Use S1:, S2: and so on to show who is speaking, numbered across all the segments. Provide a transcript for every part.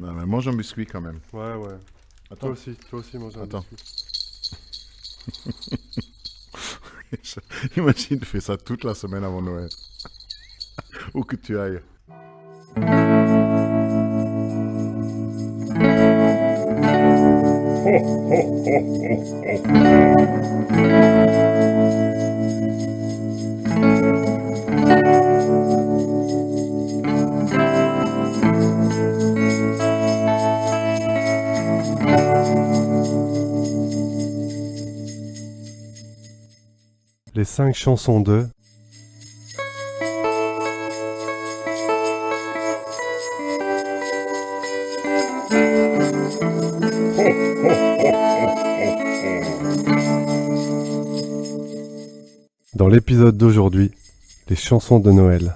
S1: Non, mais mange un biscuit quand même.
S2: Ouais, ouais.
S1: Attends.
S2: Toi aussi, mange un
S1: Attends.
S2: biscuit.
S1: Imagine, tu fais ça toute la semaine avant Noël. Où que tu ailles.
S2: Les 5 chansons de... Dans l'épisode d'aujourd'hui, les chansons de Noël.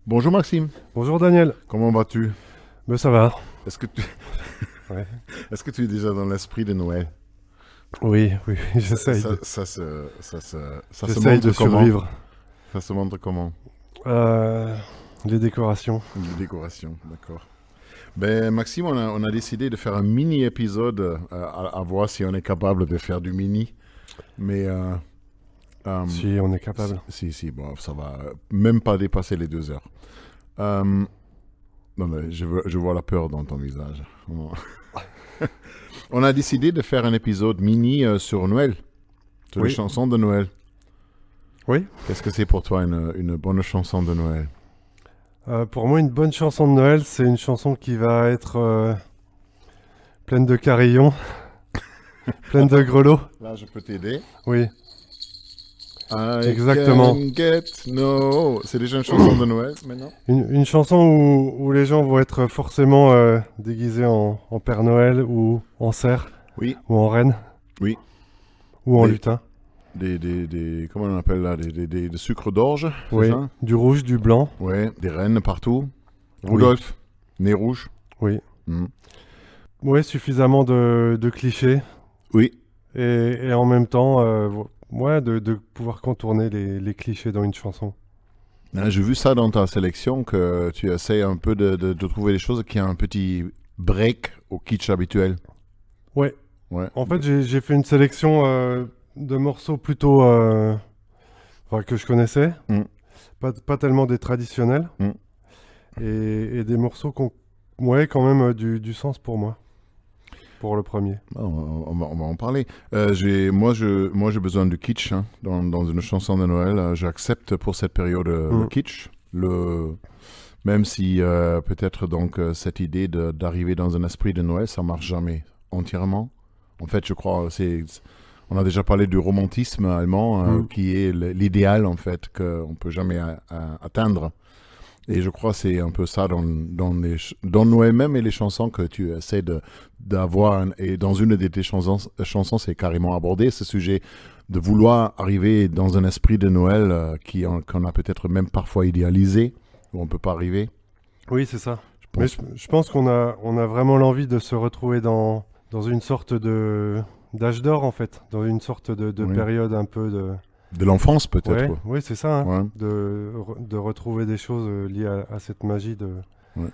S1: Bonjour Maxime,
S2: Bonjour Daniel.
S1: comment vas-tu?
S2: Ben ça va.
S1: Est-ce que tu...
S2: Ouais.
S1: Est-ce que tu es déjà dans l'esprit de Noël?
S2: Oui, j'essaye.
S1: Ça se
S2: J'essaye
S1: montre
S2: de
S1: comment?
S2: survivre.
S1: Ça se montre comment?
S2: Les décorations.
S1: Les décorations, d'accord. Ben Maxime, on a décidé de faire un mini-épisode à voir si on est capable de faire du mini. Mais...
S2: Si on est capable.
S1: Si, bon, ça va même pas dépasser les 2 heures. Non, mais je vois la peur dans ton visage. On a décidé de faire un épisode mini sur Noël, sur les
S2: Oui.
S1: chansons de Noël.
S2: Oui.
S1: Qu'est-ce que c'est pour toi une bonne chanson de Noël?
S2: Pour moi, une bonne chanson de Noël, c'est une chanson qui va être pleine de carillons, pleine de grelots.
S1: Là, je peux t'aider.
S2: Oui.
S1: Exactement.
S2: Exactement.
S1: C'est déjà une chanson de Noël maintenant?
S2: Une chanson où les gens vont être forcément déguisés en Père Noël ou en cerf
S1: Oui,
S2: ou en reine.
S1: Oui.
S2: Ou en
S1: Des-
S2: lutin.
S1: comment on appelle là? Des sucres d'orge, c'est
S2: Oui.
S1: ça?
S2: Du rouge, du blanc.
S1: Ouais, des rennes partout. Rudolph, nez rouge.
S2: Oui.
S1: Mhm.
S2: Oui, suffisamment de clichés.
S1: Oui,
S2: Et en même temps, de pouvoir contourner les clichés dans une chanson.
S1: J'ai vu ça dans ta sélection, que tu essaies un peu de trouver des choses qui ont un petit break au kitsch habituel.
S2: Ouais.
S1: Ouais.
S2: En fait, j'ai fait une sélection de morceaux plutôt que je connaissais.
S1: Mm.
S2: Pas tellement des traditionnels.
S1: Mm.
S2: Et des morceaux qui ont quand même du sens pour moi. Pour le premier.
S1: On va en parler. Moi, j'ai besoin de kitsch hein, dans une chanson de Noël. J'accepte pour cette période le kitsch. Même si peut-être donc cette idée d'arriver dans un esprit de Noël, ça marche jamais entièrement. En fait, je crois, on a déjà parlé du romantisme allemand, qui est l'idéal en fait qu'on peut jamais atteindre. Et je crois que c'est un peu ça dans Noël même et les chansons que tu essaies d'avoir. Et dans une de tes chansons, c'est carrément abordé ce sujet de vouloir arriver dans un esprit de Noël qu'on a peut-être même parfois idéalisé, où on ne peut pas arriver.
S2: Oui, c'est ça.
S1: Je
S2: Mais
S1: pense.
S2: je pense qu'on a vraiment l'envie de se retrouver dans une sorte d'âge d'or, en fait. Dans une sorte de
S1: Oui.
S2: période un peu de...
S1: De l'enfance peut-être.
S2: Ouais,
S1: quoi.
S2: oui, c'est ça. Hein.
S1: Ouais.
S2: De retrouver des choses liées à cette magie
S1: Ouais.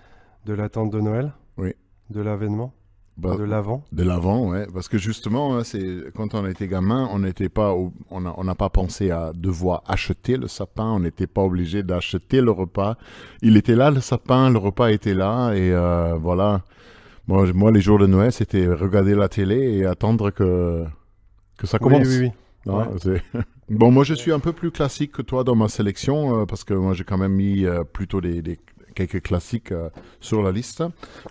S2: de l'attente de Noël.
S1: Oui.
S2: De l'avènement.
S1: Bah,
S2: De l'avant.
S1: De l'avant, ouais. Parce que justement, hein, quand on était gamin, on n'a pas pensé à devoir acheter le sapin. On n'était pas obligé d'acheter le repas. Il était là, le sapin, le repas était là. Et voilà. Moi, les jours de Noël, c'était regarder la télé et attendre que ça commence.
S2: Oui.
S1: Non,
S2: Ouais.
S1: Bon, moi, je suis un peu plus classique que toi dans ma sélection, parce que moi, j'ai quand même mis plutôt quelques classiques sur la liste.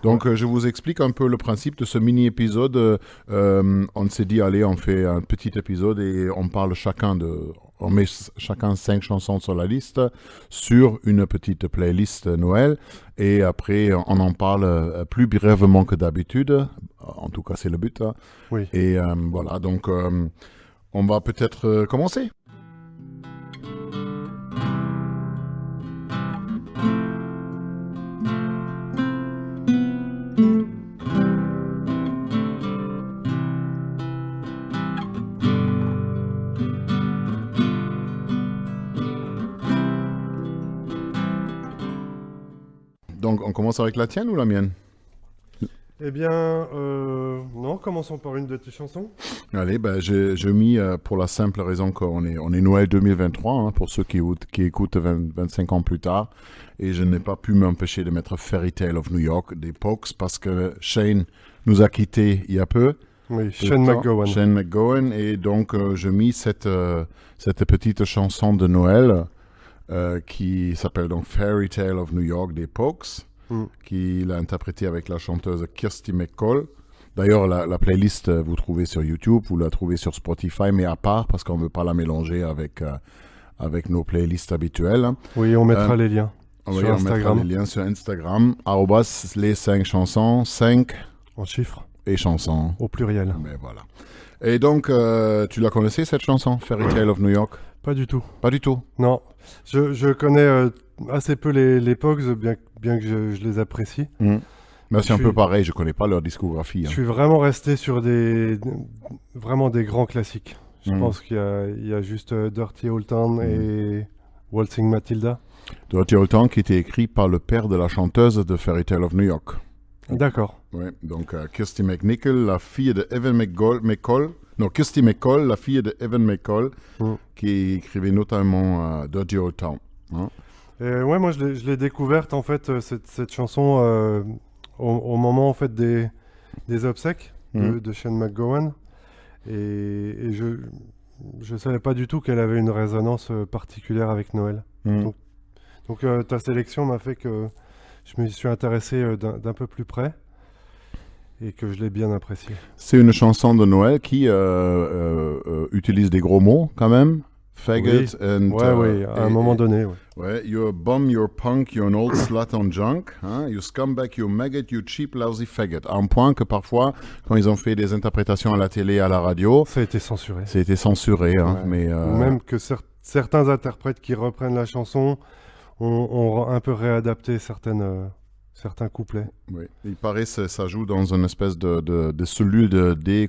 S1: Donc, je vous explique un peu le principe de ce mini-épisode. On s'est dit, allez, on fait un petit épisode et on parle chacun on met chacun 5 chansons sur la liste, sur une petite playlist Noël, et après on en parle plus brièvement que d'habitude, en tout cas c'est le but. Hein.
S2: Oui.
S1: Et voilà, donc on va peut-être commencer. Donc, on commence avec la tienne ou la mienne?
S2: Eh bien, non, commençons par une de tes chansons.
S1: Allez, ben, j'ai mis pour la simple raison qu'on est Noël 2023, hein, pour ceux qui écoutent 25 ans plus tard. Et je n'ai pas pu m'empêcher de mettre Fairy Tale of New York des Pogues parce que Shane nous a quittés il y a peu.
S2: Oui, Shane MacGowan.
S1: Shane MacGowan. Et donc, je mis cette petite chanson de Noël qui s'appelle donc Fairy Tale of New York des Pogues, qu'il a interprété avec la chanteuse Kirsty MacColl. D'ailleurs, la playlist, vous trouvez sur YouTube, vous la trouvez sur Spotify, mais à part, parce qu'on ne veut pas la mélanger avec nos playlists habituelles.
S2: Oui, on mettra les liens
S1: sur
S2: sur Instagram.
S1: On mettra les liens sur Instagram, @ les 5 chansons, 5
S2: en chiffres.
S1: Et chansons.
S2: Au pluriel.
S1: Mais voilà. Et donc, tu la connaissais, cette chanson, Fairy Tale of New York?
S2: Pas du tout.
S1: Pas du tout?
S2: Non. Je connais assez peu les Pogues, bien que je les apprécie.
S1: Mais c'est un peu pareil, je connais pas leur discographie. Hein.
S2: Je suis vraiment resté sur vraiment des grands classiques. Je pense qu'il y a juste Dirty Old Town et Waltzing Matilda.
S1: Dirty Old Town qui était écrit par le père de la chanteuse de Fairy Tale of New York.
S2: D'accord.
S1: Ouais, donc Kirsty MacNichol, la fille de Evan McCall. Non, Kirsty MacColl, la fille de Evan McCall, qui écrivait notamment Dirty Old Town. Hein.
S2: Ouais, moi je l'ai découverte en fait cette chanson au moment en fait des obsèques de Shane MacGowan et je savais pas du tout qu'elle avait une résonance particulière avec Noël. Donc ta sélection m'a fait que je me suis intéressé d'un peu plus près et que je l'ai bien apprécié.
S1: C'est une chanson de Noël qui utilise des gros mots quand même. Faggot
S2: oui.
S1: and...
S2: Oui, à un moment donné. Ouais.
S1: Ouais, you're a bum, you're punk, you're an old slut on junk. Hein? You scumbag, you maggot, you cheap, lousy faggot. À un point que parfois, quand ils ont fait des interprétations à la télé, à la radio...
S2: Ça a été censuré.
S1: Ça a été censuré. Hein,
S2: ouais.
S1: Mais,
S2: Ou même que certains interprètes qui reprennent la chanson ont un peu réadapté certains couplets.
S1: Oui, il paraît que ça joue dans une espèce de cellule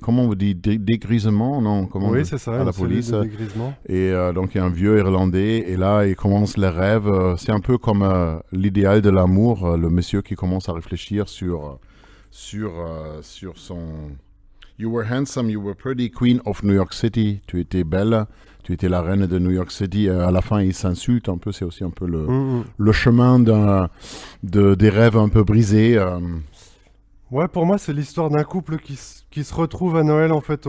S1: comment on vous dit, dégrisement, non?
S2: Oui, c'est ça,
S1: à la police.
S2: De dégrisement.
S1: Et donc il y a un vieux Irlandais, et là il commence les rêves. C'est un peu comme l'idéal de l'amour, le monsieur qui commence à réfléchir sur son... You were handsome, you were pretty, queen of New York City. Tu étais belle, tu étais la reine de New York City. À la fin, il s'insulte un peu. C'est aussi un peu le chemin des rêves un peu brisés.
S2: Ouais, pour moi, c'est l'histoire d'un couple qui se retrouve à Noël, en fait,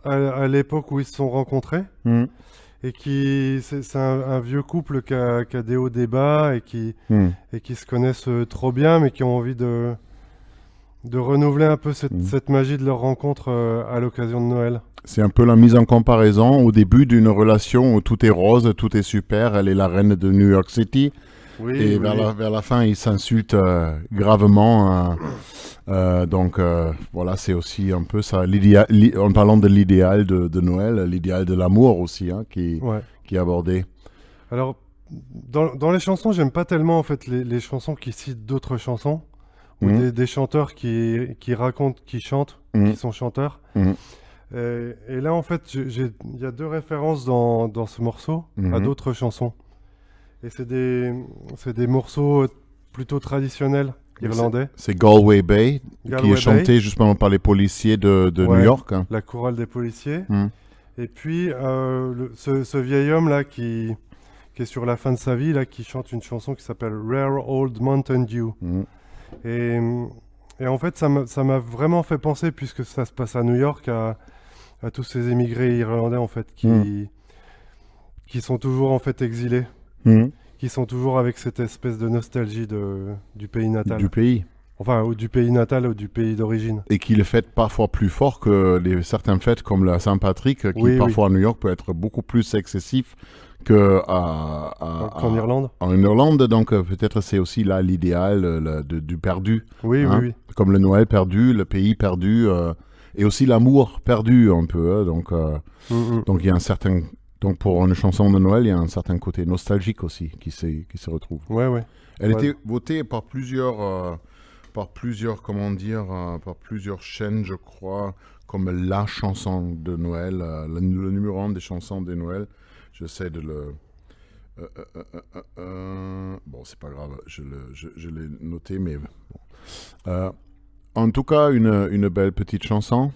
S2: à l'époque où ils se sont rencontrés. Et c'est un vieux couple qui a des hauts, des bas, et qui se connaissent trop bien, mais qui ont envie de renouveler un peu cette magie de leur rencontre à l'occasion de Noël.
S1: C'est un peu la mise en comparaison au début d'une relation où tout est rose, tout est super, elle est la reine de New York City.
S2: Oui,
S1: et vers la fin, ils s'insultent gravement. Donc voilà, c'est aussi un peu ça, en parlant de l'idéal de Noël, l'idéal de l'amour aussi, hein, qui est abordé.
S2: Alors, dans les chansons, j'aime pas tellement en fait les chansons qui citent d'autres chansons. Ou des chanteurs qui racontent, qui chantent, qui sont chanteurs. Et là, en fait, il y a 2 références dans ce morceau à d'autres chansons. Et c'est des morceaux plutôt traditionnels irlandais.
S1: C'est Galway Bay, qui est chanté justement par les policiers de New York. Hein.
S2: La chorale des policiers. Et puis, ce vieil homme-là qui est sur la fin de sa vie, là, qui chante une chanson qui s'appelle Rare Old Mountain Dew. Et en fait, ça m'a vraiment fait penser, puisque ça se passe à New York, à tous ces émigrés irlandais en fait qui sont toujours en fait exilés, qui sont toujours avec cette espèce de nostalgie du pays natal.
S1: Du pays.
S2: Enfin, ou du pays natal ou du pays d'origine.
S1: Et qui le fête parfois plus fort que certaines fêtes comme la Saint-Patrick, qui parfois à New York peut être beaucoup plus excessif
S2: qu'en Irlande.
S1: En Irlande, donc peut-être c'est aussi là l'idéal du perdu.
S2: Oui,
S1: hein,
S2: oui.
S1: Comme le Noël perdu, le pays perdu, et aussi l'amour perdu un peu. Donc il y a un certain... Donc pour une chanson de Noël, il y a un certain côté nostalgique aussi qui se retrouve.
S2: Ouais.
S1: Elle était votée par plusieurs chaînes, je crois, comme la chanson de Noël, le numéro 1 des chansons de Noël. J'essaie de le... Bon, c'est pas grave, je l'ai noté, mais bon. En tout cas, une belle petite chanson,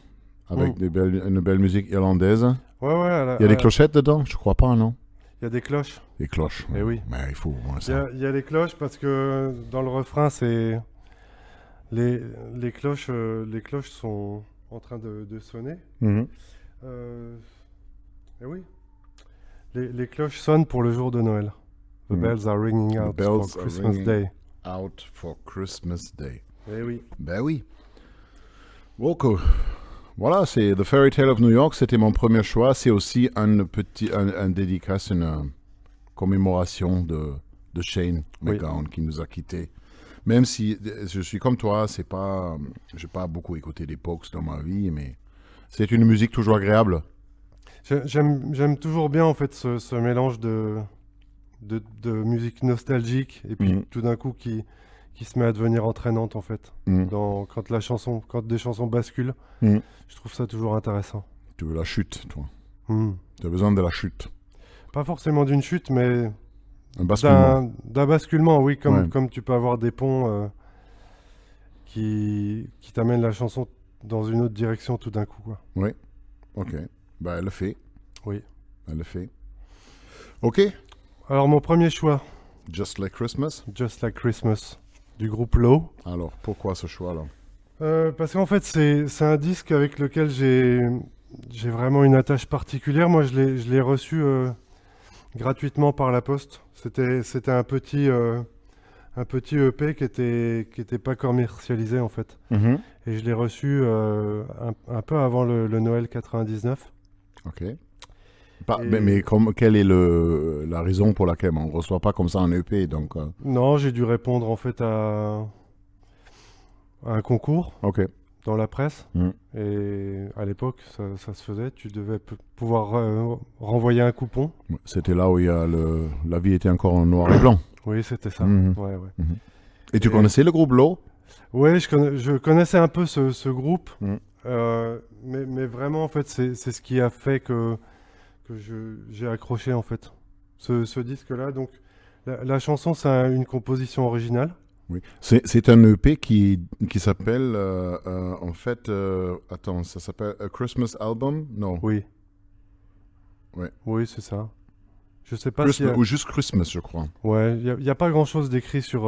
S1: avec une belle musique irlandaise.
S2: Ouais.
S1: Il y a des clochettes dedans? Je crois pas, non?
S2: Il y a des cloches.
S1: Des cloches.
S2: Eh oui.
S1: Mais il faut au moins ça.
S2: Il y a des cloches parce que dans le refrain, c'est... Les cloches sont en train de sonner.
S1: Mhm.
S2: Eh oui. Les cloches sonnent pour le jour de Noël. The bells are ringing out for Christmas Day.
S1: Out for Christmas Day.
S2: Eh oui.
S1: Ben oui. Ok. Voilà, c'est The Fairy Tale of New York, c'était mon premier choix. C'est aussi un dédicace, une commémoration de Shane MacGowan qui nous a quittés. Même si je suis comme toi, j'ai pas beaucoup écouté des Pogues dans ma vie, mais c'est une musique toujours agréable.
S2: J'aime toujours bien en fait ce mélange de musique nostalgique et puis tout d'un coup qui se met à devenir entraînante en fait. Quand des chansons basculent, je trouve ça toujours intéressant.
S1: Tu veux la chute, toi. Tu as besoin de la chute.
S2: Pas forcément d'une chute, mais
S1: un basculement.
S2: D'un basculement, oui, comme tu peux avoir des ponts qui t'amènent la chanson dans une autre direction tout d'un coup, quoi.
S1: Oui, ok. Ben, elle le fait.
S2: Oui.
S1: Elle le fait. Ok.
S2: Alors, mon premier choix.
S1: Just Like Christmas.
S2: Just Like Christmas, du groupe Low.
S1: Alors, pourquoi ce choix-là?
S2: Parce qu'en fait, c'est un disque avec lequel j'ai vraiment une attache particulière. Moi, je l'ai reçu gratuitement par la poste. C'était un petit EP qui était pas commercialisé en fait. Et je l'ai reçu un peu avant le Noël 99.
S1: Ok. Mais quelle est la raison pour laquelle on ne reçoit pas comme ça un EP donc,
S2: Non, j'ai dû répondre en fait à un concours dans la presse. Et à l'époque, ça se faisait. Tu devais pouvoir renvoyer un coupon.
S1: C'était là où la vie était encore en noir et blanc.
S2: Oui, c'était ça. Ouais.
S1: Et tu connaissais le groupe Low?
S2: Oui, je connaissais un peu ce groupe. Mais vraiment, en fait, c'est ce qui a fait que j'ai accroché, en fait. Ce disque-là, donc, la chanson, c'est une composition originale.
S1: Oui. C'est un EP qui s'appelle, en fait, attends, ça s'appelle A Christmas Album? Non.
S2: Oui.
S1: Ouais.
S2: Oui, c'est ça. Je sais pas si...
S1: Ou juste Christmas, je crois.
S2: Ouais, il n'y a pas grand-chose d'écrit sur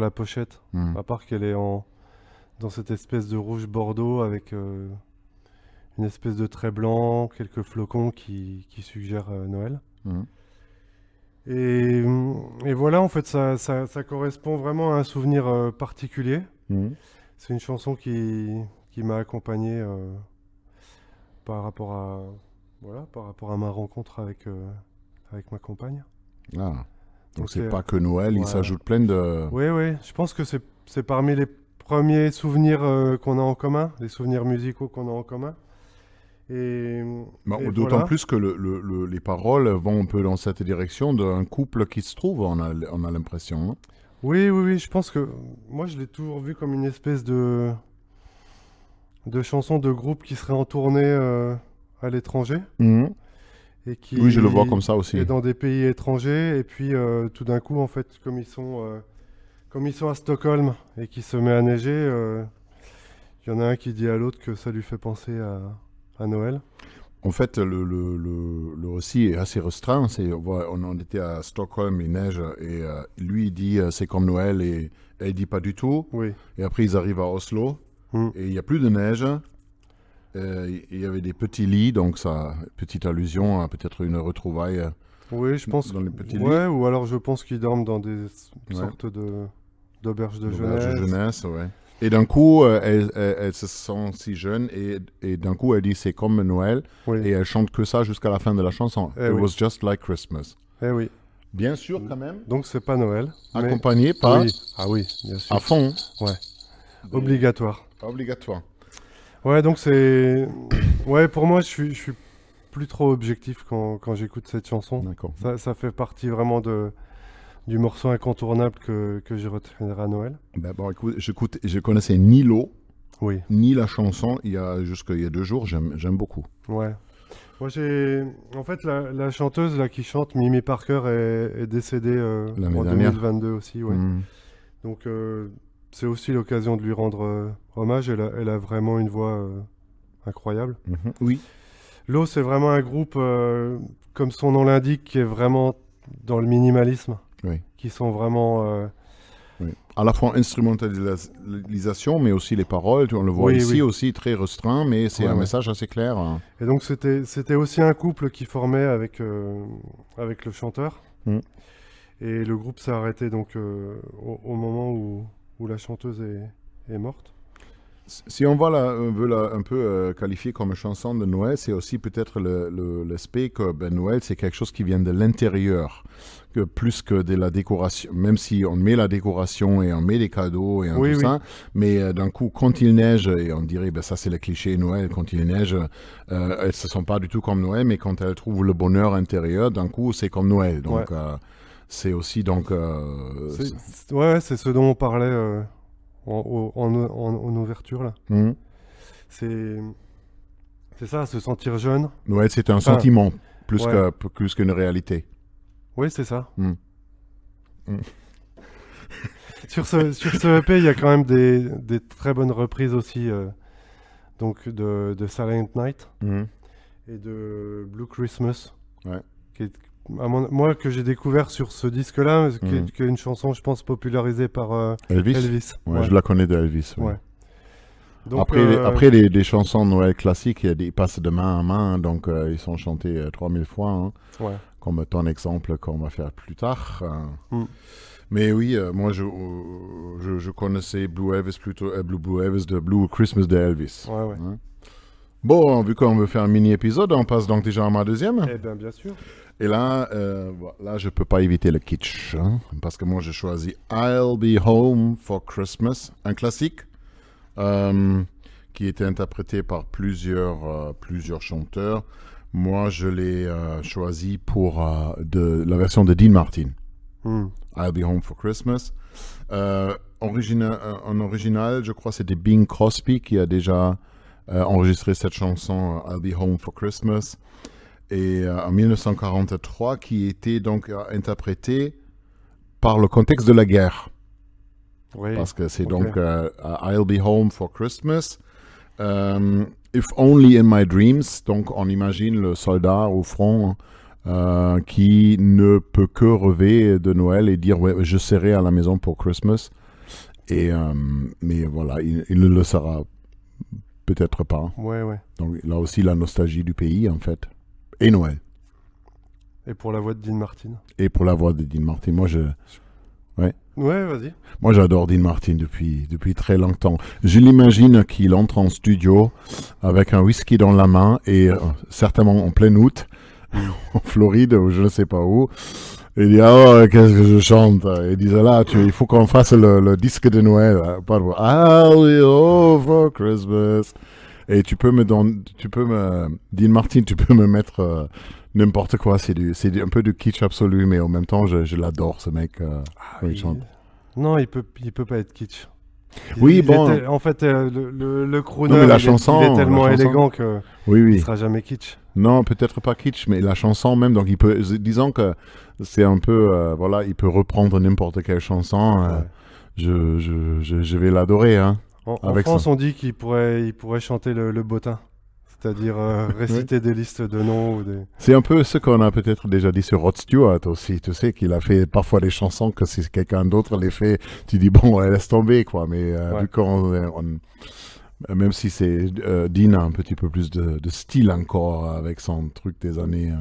S2: la pochette, à part qu'elle est dans cette espèce de rouge bordeaux avec une espèce de trait blanc, quelques flocons qui suggèrent Noël. Et voilà, en fait, ça correspond vraiment à un souvenir particulier. C'est une chanson qui m'a accompagné par rapport à ma rencontre avec ma compagne.
S1: Ah, donc c'est pas que Noël, il s'ajoute plein de...
S2: Oui, je pense que c'est parmi les premiers souvenirs qu'on a en commun, les souvenirs musicaux qu'on a en commun. Et
S1: d'autant plus que les paroles vont un peu dans cette direction d'un couple qui se trouve, on a l'impression. Hein.
S2: Oui, je pense que moi je l'ai toujours vu comme une espèce de chanson de groupe qui serait en tournée à l'étranger. Et qui
S1: oui, je le vois comme ça aussi.
S2: Et dans des pays étrangers, et puis tout d'un coup, en fait, comme ils sont à Stockholm et qu'il se met à neiger, il y en a un qui dit à l'autre que ça lui fait penser à Noël.
S1: En fait, le récit est assez restreint. On était à Stockholm, il neige, et lui il dit c'est comme Noël, et elle dit pas du tout.
S2: Oui.
S1: Et après ils arrivent à Oslo, et il n'y a plus de neige. Il y avait des petits lits, donc ça, petite allusion à peut-être une retrouvaille.
S2: Oui, je pense.
S1: Dans les petits lits.
S2: Ouais, ou alors je pense qu'ils dorment dans des sortes de d'Auberge de
S1: L'auberge de
S2: jeunesse.
S1: jeunesse, ouais. Et d'un coup, elle se sent si jeune et d'un coup, elle dit c'est comme Noël
S2: Oui,
S1: et elle chante que ça jusqu'à la fin de la chanson.
S2: Eh
S1: It
S2: oui.
S1: was just like Christmas.
S2: eh oui.
S1: Bien sûr, quand même,
S2: Donc c'est pas Noël. Mais...
S1: accompagné par
S2: Oui, ah oui, bien sûr.
S1: à fond.
S2: Ouais.
S1: Des-
S2: Obligatoire.
S1: Obligatoire.
S2: Ouais, donc c'est... Ouais, pour moi, je suis plus trop objectif quand j'écoute cette chanson.
S1: D'accord.
S2: Ça fait partie vraiment du morceau incontournable que je retiendrai à Noël.
S1: Ben, bon, écoute, je connaissais ni l'eau,
S2: Oui,
S1: ni la chanson jusqu'il y a 2 jours. J'aime beaucoup.
S2: ouais. Moi, En fait, la chanteuse là, qui chante, Mimi Parker, est décédée
S1: L'année
S2: en
S1: dernière.
S2: 2022 aussi, ouais.
S1: Mm.
S2: Donc, c'est aussi l'occasion de lui rendre hommage. Elle a vraiment une voix incroyable.
S1: Mhm. Oui.
S2: L'eau, c'est vraiment un groupe, comme son nom l'indique, qui est vraiment dans le minimalisme.
S1: Oui.
S2: Qui sont vraiment...
S1: Oui. À la fois instrumentalisation, mais aussi les paroles. On le voit
S2: Oui,
S1: ici
S2: oui.
S1: aussi, très restreint, mais c'est
S2: Ouais,
S1: un
S2: ouais.
S1: message assez clair. Hein.
S2: Et donc, c'était aussi un couple qui formait avec le chanteur.
S1: Mm.
S2: Et le groupe s'est arrêté donc, au moment où la chanteuse est morte.
S1: Si on veut un peu qualifier comme chanson de Noël, c'est aussi peut-être l'aspect que Noël, c'est quelque chose qui vient de l'intérieur, que plus que de la décoration. Même si on met la décoration et on met des cadeaux et
S2: Oui,
S1: tout
S2: oui.
S1: ça, mais d'un coup, quand il neige, et on dirait, ça c'est le cliché Noël, quand il neige, elles ne se sont pas du tout comme Noël, mais quand elles trouvent le bonheur intérieur, d'un coup, c'est comme Noël. Donc, c'est aussi donc...
S2: Ouais, c'est ce dont on parlait en ouverture là.
S1: Mhm.
S2: C'est ça, se sentir jeune.
S1: Noël, c'est un
S2: Enfin,
S1: sentiment plus
S2: ouais.
S1: plus qu'une réalité.
S2: Oui, c'est ça.
S1: Mm. Mm.
S2: Sur ce EP, il y a quand même des très bonnes reprises aussi, donc de Silent Night
S1: Mhm.
S2: et de Blue Christmas.
S1: Ouais.
S2: Qui est, moi, que j'ai découvert sur ce disque-là, qui est une chanson, je pense, popularisée par Elvis.
S1: Ouais, je la connais de Elvis. Oui.
S2: Ouais. Donc,
S1: Après les chansons de Noël classiques, ils passent de main à main, donc ils sont chantés 3000 fois, hein,
S2: ouais.
S1: comme ton exemple qu'on va faire plus tard.
S2: Mm.
S1: Mais oui, moi je connaissais Blue Elvis plutôt, Blue Elvis de Blue Christmas de Elvis.
S2: Ouais, ouais.
S1: Hein. Bon, vu qu'on veut faire un mini-épisode, on passe donc déjà à ma deuxième.
S2: Eh bien sûr.
S1: Et là, là, je peux pas éviter le kitsch, hein, parce que moi, j'ai choisi I'll Be Home for Christmas, un classique qui était interprété par plusieurs chanteurs. Moi, je l'ai choisi pour la version de Dean Martin.
S2: Mm.
S1: I'll Be Home for Christmas. En original, je crois que c'était Bing Crosby qui a déjà enregistré cette chanson I'll Be Home for Christmas. Et en 1943, qui était donc interprété par le contexte de la guerre.
S2: Oui.
S1: Parce que c'est
S2: Ok.
S1: donc I'll Be Home for Christmas. If Only in My Dreams. Donc on imagine le soldat au front qui ne peut que rêver de Noël et dire ouais, je serai à la maison pour Christmas. Et, mais voilà, il ne le sera peut-être pas.
S2: Ouais, ouais.
S1: Donc là aussi la nostalgie du pays en fait. Et Noël.
S2: Et pour la voix de Dean Martin.
S1: Et pour la voix de Dean Martin.
S2: Ouais, vas-y.
S1: Moi j'adore Dean Martin depuis très longtemps. Je l'imagine qu'il entre en studio avec un whisky dans la main et certainement en plein août, en Floride ou je ne sais pas où. Il dit oh qu'est-ce que je chante. Il disait là il faut qu'on fasse le disque de Noël. I'll be home for Christmas. Et Dean Martin, tu peux me mettre n'importe quoi. C'est un peu de kitsch absolu, mais en même temps, je l'adore, ce mec. Quand il chante.
S2: Non, il peut pas être kitsch.
S1: Oui, bon.
S2: En fait, le crooner,
S1: Non, mais la
S2: il
S1: chanson,
S2: est tellement
S1: la chanson.
S2: élégant que
S1: Oui,
S2: il
S1: oui.
S2: sera jamais kitsch.
S1: Non, peut-être pas kitsch, mais la chanson même. Donc, disons que c'est un peu, voilà, il peut reprendre n'importe quelle chanson.
S2: Ouais.
S1: Je vais l'adorer, hein.
S2: En
S1: Avec
S2: France,
S1: ça.
S2: on dit qu'il pourrait chanter le bottin. C'est-à-dire réciter des listes de noms ou des...
S1: C'est un peu ce qu'on a peut-être déjà dit sur Rod Stewart aussi. Tu sais qu'il a fait parfois des chansons que si quelqu'un d'autre les fait, tu dis bon, laisse tomber, quoi. Mais vu qu'on... Même si c'est Dean a un petit peu plus de style encore avec son truc des années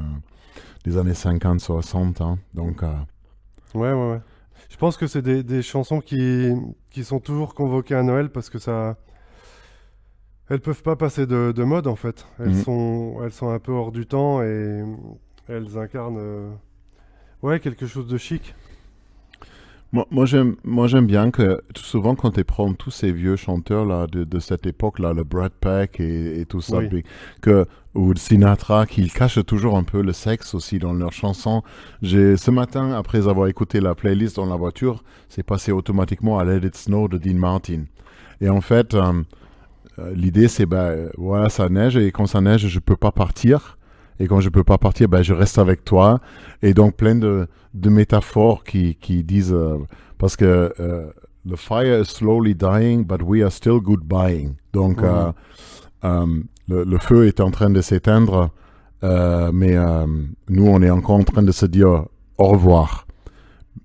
S1: 50, 60. Hein. Donc,
S2: Ouais. Je pense que c'est des chansons qui sont toujours convoquées à Noël parce que ça... Elles peuvent pas passer de mode en fait. Elles sont un peu hors du temps et elles incarnent ouais, quelque chose de chic.
S1: Moi, j'aime bien que souvent quand tu prends tous ces vieux chanteurs là de cette époque là, le Brad Peck et tout ça,
S2: Oui.
S1: ou Sinatra, qui cachent toujours un peu le sexe aussi dans leurs chansons. Ce matin, après avoir écouté la playlist dans la voiture, c'est passé automatiquement à Let It Snow de Dean Martin. Et en fait, l'idée c'est voilà, ça neige et quand ça neige, je peux pas partir. Et quand je peux pas partir, je reste avec toi. Et donc plein de métaphores qui disent parce que the fire is slowly dying, but we are still goodbying. Donc le feu est en train de s'éteindre, mais nous on est encore en train de se dire au revoir.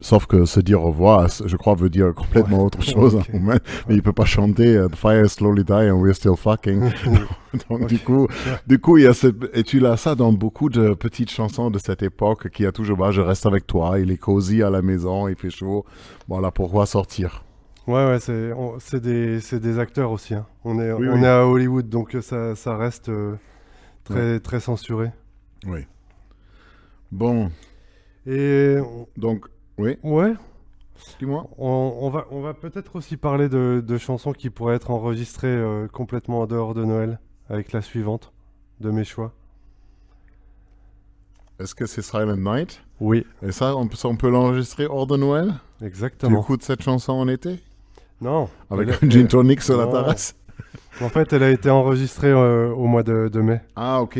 S1: Sauf que se dire au revoir, je crois, veut dire complètement autre chose.
S2: Ok.
S1: Mais il peut pas chanter The fire is slowly dying and we're still fucking. Donc du coup, il y a et tu l'as ça dans beaucoup de petites chansons de cette époque qui a toujours je reste avec toi, il est cosy à la maison, il fait chaud. Voilà, pourquoi sortir?
S2: Ouais, c'est des acteurs aussi, hein. On est,
S1: Oui,
S2: on
S1: oui.
S2: est à Hollywood, donc ça reste très censuré.
S1: Oui. Bon,
S2: Et
S1: donc, oui,
S2: ouais,
S1: dis-moi.
S2: on va peut-être aussi parler de chansons qui pourraient être enregistrées complètement en dehors de Noël, avec la suivante de mes choix.
S1: Est-ce que c'est Silent Night?
S2: Oui,
S1: Et ça, on peut l'enregistrer hors de Noël? Tu
S2: exactement.
S1: écoutes cette chanson en été?
S2: Non,
S1: Avec
S2: elle-
S1: un gin tonic sur la
S2: non.
S1: terrasse?
S2: En fait, elle a été enregistrée au mois de mai,
S1: Ah, ok.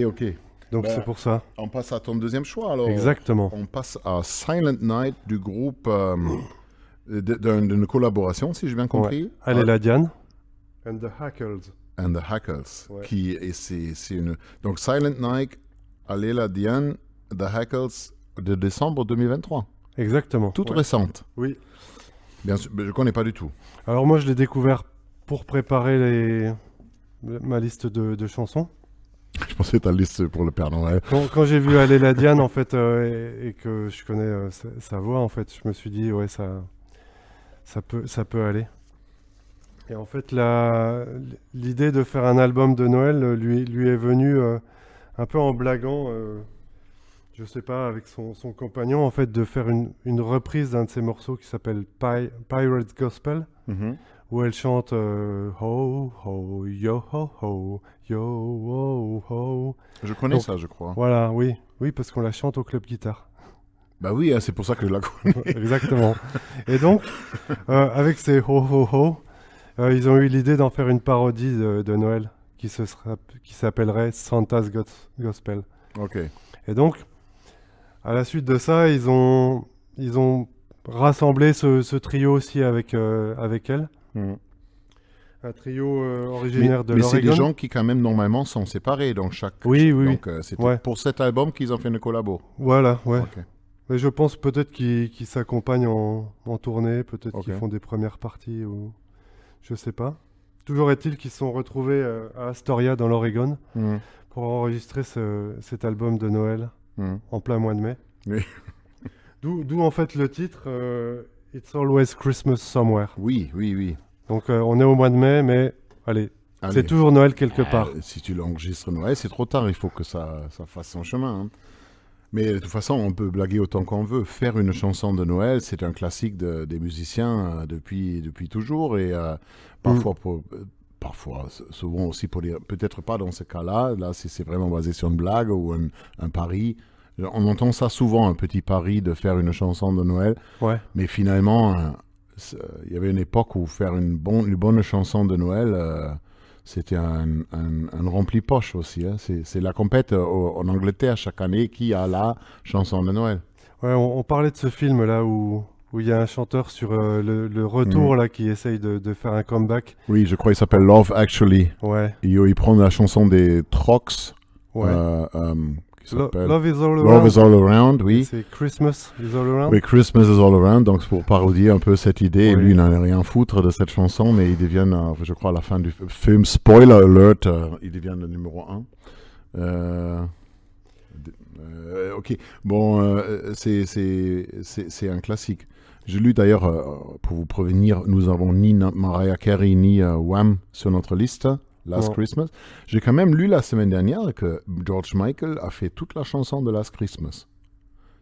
S2: donc
S1: Ben,
S2: c'est pour ça.
S1: On passe à ton deuxième choix alors.
S2: Exactement.
S1: On passe à Silent Night du groupe d'une collaboration, si j'ai bien compris.
S2: Allez la Diane. And the Hackles.
S1: And the Hackles.
S2: Ouais.
S1: C'est une... Donc Silent Night, Allez la Diane, The Hackles de décembre 2023.
S2: Exactement.
S1: Toute
S2: Ouais.
S1: récente.
S2: Oui.
S1: Bien sûr, mais je connais pas du tout.
S2: Alors moi, je l'ai découvert pour préparer ma liste de chansons.
S1: Je pensais ta liste pour le Père Noël.
S2: Quand j'ai vu Aller la Diane, en fait, et que je connais sa voix, en fait, je me suis dit, ouais, ça peut aller. Et en fait, l'idée de faire un album de Noël lui est venue un peu en blaguant, je sais pas, avec son compagnon, en fait, de faire une reprise d'un de ses morceaux qui s'appelle Pirate Gospel, où elle chante Ho, ho, yo, ho, ho, ho.
S1: Je connais
S2: Donc,
S1: ça, je crois.
S2: Voilà, oui, parce qu'on la chante au club guitare.
S1: Bah oui, c'est pour ça que je la connais.
S2: Exactement. Et donc, avec ces ho, ho, ho, ils ont eu l'idée d'en faire une parodie de Noël qui s'appellerait Santa's Gospel.
S1: Ok.
S2: Et donc, à la suite de ça, ils ont rassemblé ce trio aussi avec elle. Un trio originaire de
S1: mais c'est des
S2: l'Oregon.
S1: gens qui quand même normalement sont séparés dans chaque...
S2: Oui.
S1: Donc c'était
S2: Ouais.
S1: pour cet album qu'ils ont fait une collabo.
S2: Voilà, ouais.
S1: Ok.
S2: Mais je pense peut-être qu'ils s'accompagnent en tournée, peut-être
S1: Ok.
S2: qu'ils font des premières parties ou je sais pas. Toujours est-il qu'ils se sont retrouvés à Astoria dans l'Oregon pour enregistrer cet album de Noël en plein mois de mai.
S1: Oui.
S2: D'où en fait le titre It's Always Christmas Somewhere.
S1: Oui.
S2: Donc on est au mois de mai, mais allez,
S1: Allez.
S2: c'est toujours Noël quelque part.
S1: Si tu l'enregistres Noël, c'est trop tard. Il faut que ça fasse son chemin. Hein. Mais de toute façon, on peut blaguer autant qu'on veut. Faire une chanson de Noël, c'est un classique des musiciens depuis toujours. Et parfois, souvent aussi pour dire, peut-être pas dans ce cas-là. Là, si c'est vraiment basé sur une blague ou un pari. On entend ça souvent, un petit pari de faire une chanson de Noël.
S2: Ouais.
S1: Mais finalement, il y avait une époque où faire une bonne chanson de Noël, c'était un rempli-poche aussi. Hein. C'est la compète en Angleterre chaque année qui a la chanson de Noël.
S2: Ouais, on parlait de ce film là où il y a un chanteur sur le retour là qui essaye de faire un comeback.
S1: Oui, je crois qu'il s'appelle Love Actually.
S2: Ouais.
S1: Et il prend la chanson des Trox.
S2: Ouais.
S1: Qui s'appelle
S2: Love is all around.
S1: Love is All Around, oui.
S2: C'est Christmas is all around.
S1: Oui, Christmas is All Around, donc c'est pour parodier un peu cette idée. Et
S2: Oui.
S1: lui, il n'en a rien à foutre de cette chanson, mais il devient, je crois, à la fin du film, spoiler alert, il devient le numéro 1. Ok, bon, c'est un classique. J'ai lu d'ailleurs, pour vous prévenir, nous avons ni Mariah Carey ni Wham sur notre liste, Last
S2: Non.
S1: Christmas. J'ai quand même lu la semaine dernière que George Michael a fait toute la chanson de Last Christmas.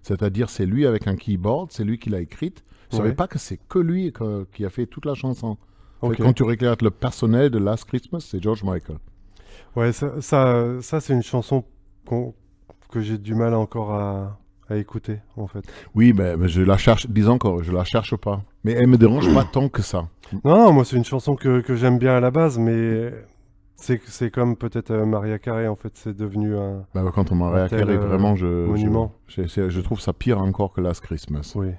S1: C'est-à-dire, c'est lui avec un keyboard, c'est lui qui l'a écrite. Je ne savais
S2: Ouais.
S1: pas que c'est que lui qui a fait toute la chanson. En fait,
S2: Ok.
S1: quand tu regardes le personnel de Last Christmas, c'est George Michael.
S2: Ouais, ça c'est une chanson que j'ai du mal encore à écouter, en fait.
S1: Oui, mais je la cherche, disons encore, je la cherche pas. Mais elle me dérange pas tant que ça.
S2: Non, moi c'est une chanson que j'aime bien à la base, mais c'est comme peut-être Mariah Carey, en fait, c'est devenu un
S1: Bah, quand on Mariah
S2: Un tel,
S1: Carey, vraiment,
S2: monument.
S1: je trouve ça pire encore que Last Christmas.
S2: Oui.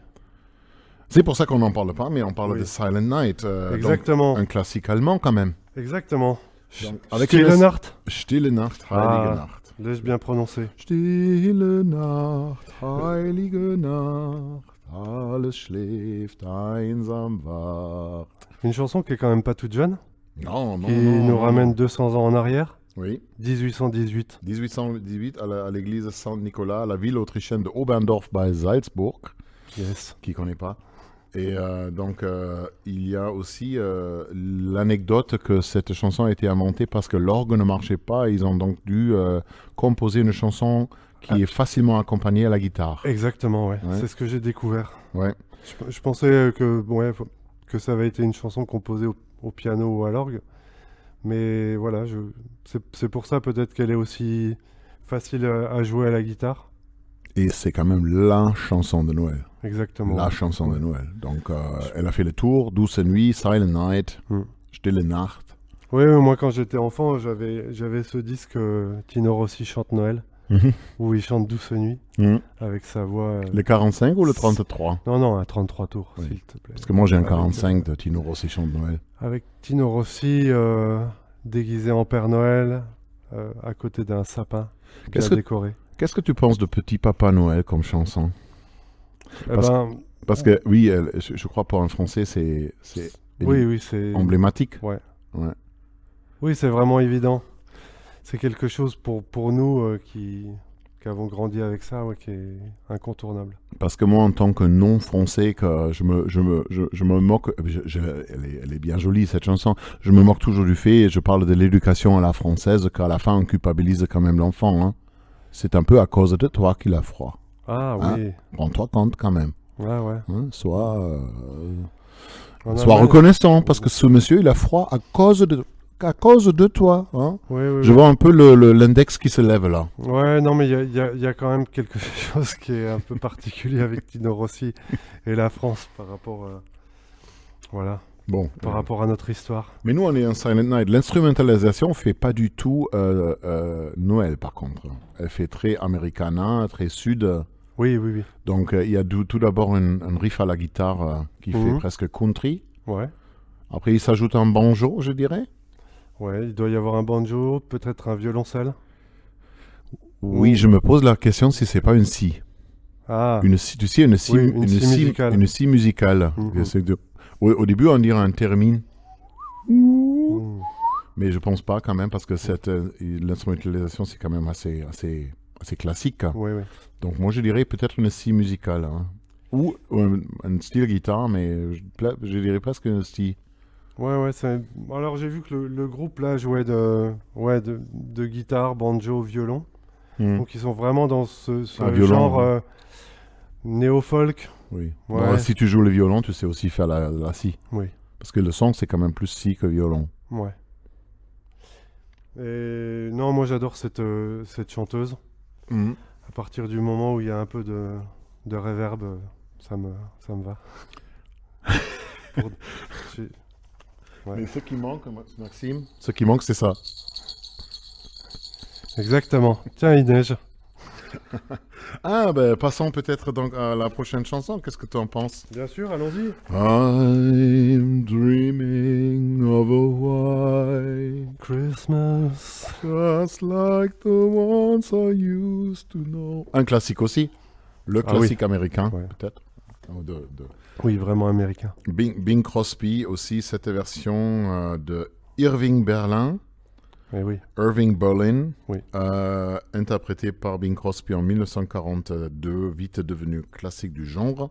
S1: C'est pour ça qu'on n'en parle pas, mais on parle
S2: Oui.
S1: de Silent Night.
S2: Exactement.
S1: Donc un classique allemand quand même.
S2: Exactement.
S1: Donc, avec
S2: Stille
S1: une-
S2: Nacht.
S1: Stille Nacht,
S2: Ah.
S1: Heilige Nacht.
S2: L'ai-je bien prononcé?
S1: Stille Nacht, heilige Nacht, alles schläft, einsam wacht.
S2: Une chanson qui est quand même pas toute jeune,
S1: Non, non,
S2: qui
S1: non,
S2: nous
S1: non.
S2: ramène 200 ans en arrière,
S1: Oui,
S2: 1818.
S1: 1818 à l'église Saint-Nicolas, à la ville autrichienne de Oberndorf bei Salzburg,
S2: Yes.
S1: qui ne connaît pas. Et donc, il y a aussi l'anecdote que cette chanson a été inventée parce que l'orgue ne marchait pas. Ils ont donc dû composer une chanson qui est facilement accompagnée à la guitare.
S2: Exactement, ouais.
S1: Ouais.
S2: C'est ce que j'ai découvert.
S1: Ouais.
S2: Je pensais que ça avait été une chanson composée au piano ou à l'orgue. Mais voilà, c'est pour ça peut-être qu'elle est aussi facile à jouer à la guitare.
S1: Et c'est quand même la chanson de Noël.
S2: Exactement.
S1: La chanson de
S2: Ouais.
S1: Noël. Donc, elle a fait le tour. Douce nuit, Silent Night,
S2: Mm.
S1: Stille Nacht.
S2: Oui, moi quand j'étais enfant, j'avais ce disque Tino Rossi chante Noël,
S1: Mhm.
S2: où il chante Douce nuit
S1: Mhm.
S2: avec sa voix.
S1: Le 45 ou le 33?
S2: Non, à 33 tours,
S1: Oui.
S2: s'il te plaît.
S1: Parce que moi, j'ai un
S2: Avec,
S1: 45 de Tino Rossi chante Noël.
S2: Avec Tino Rossi déguisé en Père Noël à côté d'un sapin
S1: Qu'est-ce
S2: bien
S1: que-
S2: décoré.
S1: Qu'est-ce que tu penses de Petit Papa Noël comme chanson?
S2: Eh
S1: Parce-
S2: ben,
S1: Parce que, oui, je crois pour un Français, c'est
S2: oui, c'est.
S1: emblématique.
S2: Ouais.
S1: Ouais.
S2: Oui, c'est vraiment évident. C'est quelque chose pour nous qui avons grandi avec ça, ouais, qui est incontournable.
S1: Parce que moi, en tant que non-français, que je me moque. Elle est bien jolie, cette chanson. Je me moque toujours du fait, et je parle de l'éducation à la française, qu'à la fin, on culpabilise quand même l'enfant. Hein. C'est un peu à cause de toi qu'il a froid.
S2: Ah
S1: Hein?
S2: oui,
S1: Rends-toi compte quand même.
S2: ouais.
S1: Hein. Sois
S2: En
S1: sois
S2: Allemagne-
S1: reconnaissant, parce que ce monsieur, il a froid à cause de toi. Hein.
S2: Oui, oui,
S1: Je
S2: oui.
S1: vois un peu l'index qui se lève là.
S2: Ouais, non, mais il y a quand même quelque chose qui est un peu particulier avec Tino Rossi et la France par rapport, voilà,
S1: Bon.
S2: par rapport à notre histoire.
S1: Mais nous, on est en Silent Night. L'instrumentalisation fait pas du tout Noël, par contre. Elle fait très Americana, très sud.
S2: Oui.
S1: Donc, il y a tout d'abord un riff à la guitare qui fait
S2: Mhm.
S1: presque country.
S2: Ouais,
S1: Après, il s'ajoute un banjo, je dirais.
S2: ouais, il doit y avoir un banjo, peut-être un violoncelle.
S1: Oui,
S2: Ou-
S1: je me pose la question si c'est pas une scie.
S2: Ah,
S1: Une scie, tu sais, une scie,
S2: Oui, une scie musicale.
S1: Une scie musicale.
S2: Mhm.
S1: Au début, on dirait un termine.
S2: mm,
S1: Mais je pense pas quand même, parce que l'instrumentalisation, c'est quand même assez classique.
S2: oui.
S1: Donc moi je dirais peut-être une scie musicale. Hein. Ou un style guitare, mais je dirais presque une scie.
S2: Ouais, alors j'ai vu que le groupe là jouait de guitare, banjo, violon.
S1: Hmm.
S2: Donc ils sont vraiment dans ce
S1: Un violon,
S2: genre
S1: ouais.
S2: néo-folk.
S1: Oui.
S2: Ouais.
S1: Bon, si tu joues le violon, tu sais aussi faire la scie.
S2: Oui,
S1: Parce que le son, c'est quand même plus scie que violon.
S2: ouais. Et non, moi j'adore cette chanteuse.
S1: Hmm.
S2: À partir du moment où il y a un peu de reverb, ça me va. Pour- j'ai- Ouais.
S1: Mais ce qui manque, Maxime, ce qui manque, c'est ça.
S2: Exactement. Tiens, il neige.
S1: Ah, ben passons peut-être donc à la prochaine chanson. Qu'est-ce que tu en penses?
S2: Bien sûr, allons-y.
S1: I'm dreaming of a white
S2: Christmas.
S1: just like the ones I used to know. Un classique aussi. Le
S2: Ah oui.
S1: classique américain,
S2: Ouais.
S1: peut-être.
S2: Oui, vraiment américain.
S1: Bing Crosby aussi, cette version de Irving Berlin.
S2: Eh oui.
S1: Irving Berlin,
S2: Oui.
S1: interprété par Bing Crosby en 1942, vite devenu classique du genre.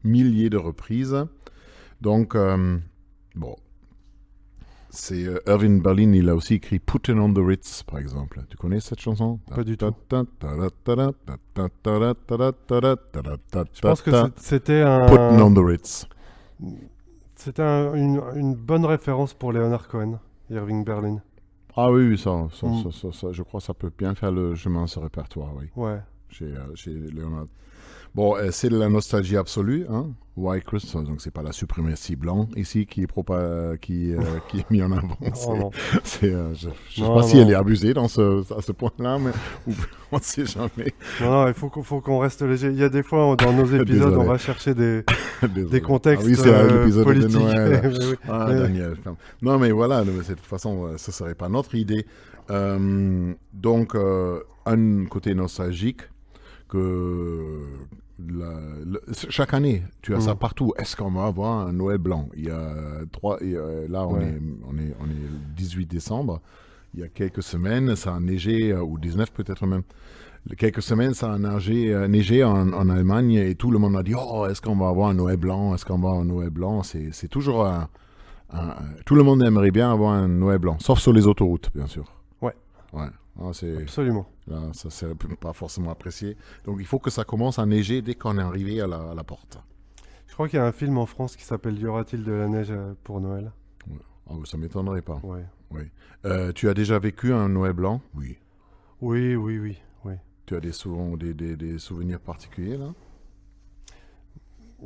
S1: Milliers de reprises. Donc, bon. C'est Irving Berlin, il a aussi écrit Puttin' on the Ritz, par exemple. Tu connais cette chanson?
S2: Pas du tout.
S1: Je
S2: Je pense que c'était
S1: Puttin' on the Ritz.
S2: c'était une bonne référence pour Leonard Cohen, Irving Berlin.
S1: Ah oui, ça, je crois que ça peut bien faire le chemin, ce répertoire, oui.
S2: Ouais.
S1: Chez Leonard. Bon, c'est de la nostalgie absolue, hein. White Christmas, donc c'est pas la suprématie blanc ici qui est mis en avant.
S2: Non.
S1: Je sais pas si elle est abusée à ce point-là, mais on ne sait jamais.
S2: Non, il faut qu'on reste léger. Il y a des fois dans nos épisodes,
S1: Désolé.
S2: on va chercher des contextes
S1: Ah oui, c'est l'épisode
S2: politiques.
S1: de Noël.
S2: Oui.
S1: Ah, Daniel. Non, mais voilà, de toute façon, ce serait pas notre idée. Donc, un côté nostalgique que chaque année, tu as ça partout. Est-ce qu'on va avoir un Noël blanc? Il y a là, on est le 18 décembre. Il y a quelques semaines, ça a neigé, ou 19 peut-être même. Quelques semaines, ça a neigé en Allemagne et tout le monde a dit « Oh, est-ce qu'on va avoir un Noël blanc? Est-ce qu'on va avoir un Noël blanc ?» C'est toujours tout le monde aimerait bien avoir un Noël blanc, sauf sur les autoroutes, bien sûr.
S2: Ouais.
S1: Absolument. Là, ça c'est pas forcément apprécié. Donc il faut que ça commence à neiger dès qu'on est arrivé à la porte.
S2: Je crois qu'il y a un film en France qui s'appelle « Y aura-t-il de la neige pour Noël ?»
S1: Ouais. Oh, ça m'étonnerait pas.
S2: Ouais.
S1: Oui. Tu as déjà vécu un Noël blanc? Oui.
S2: Oui.
S1: Tu as des souvenirs particuliers là?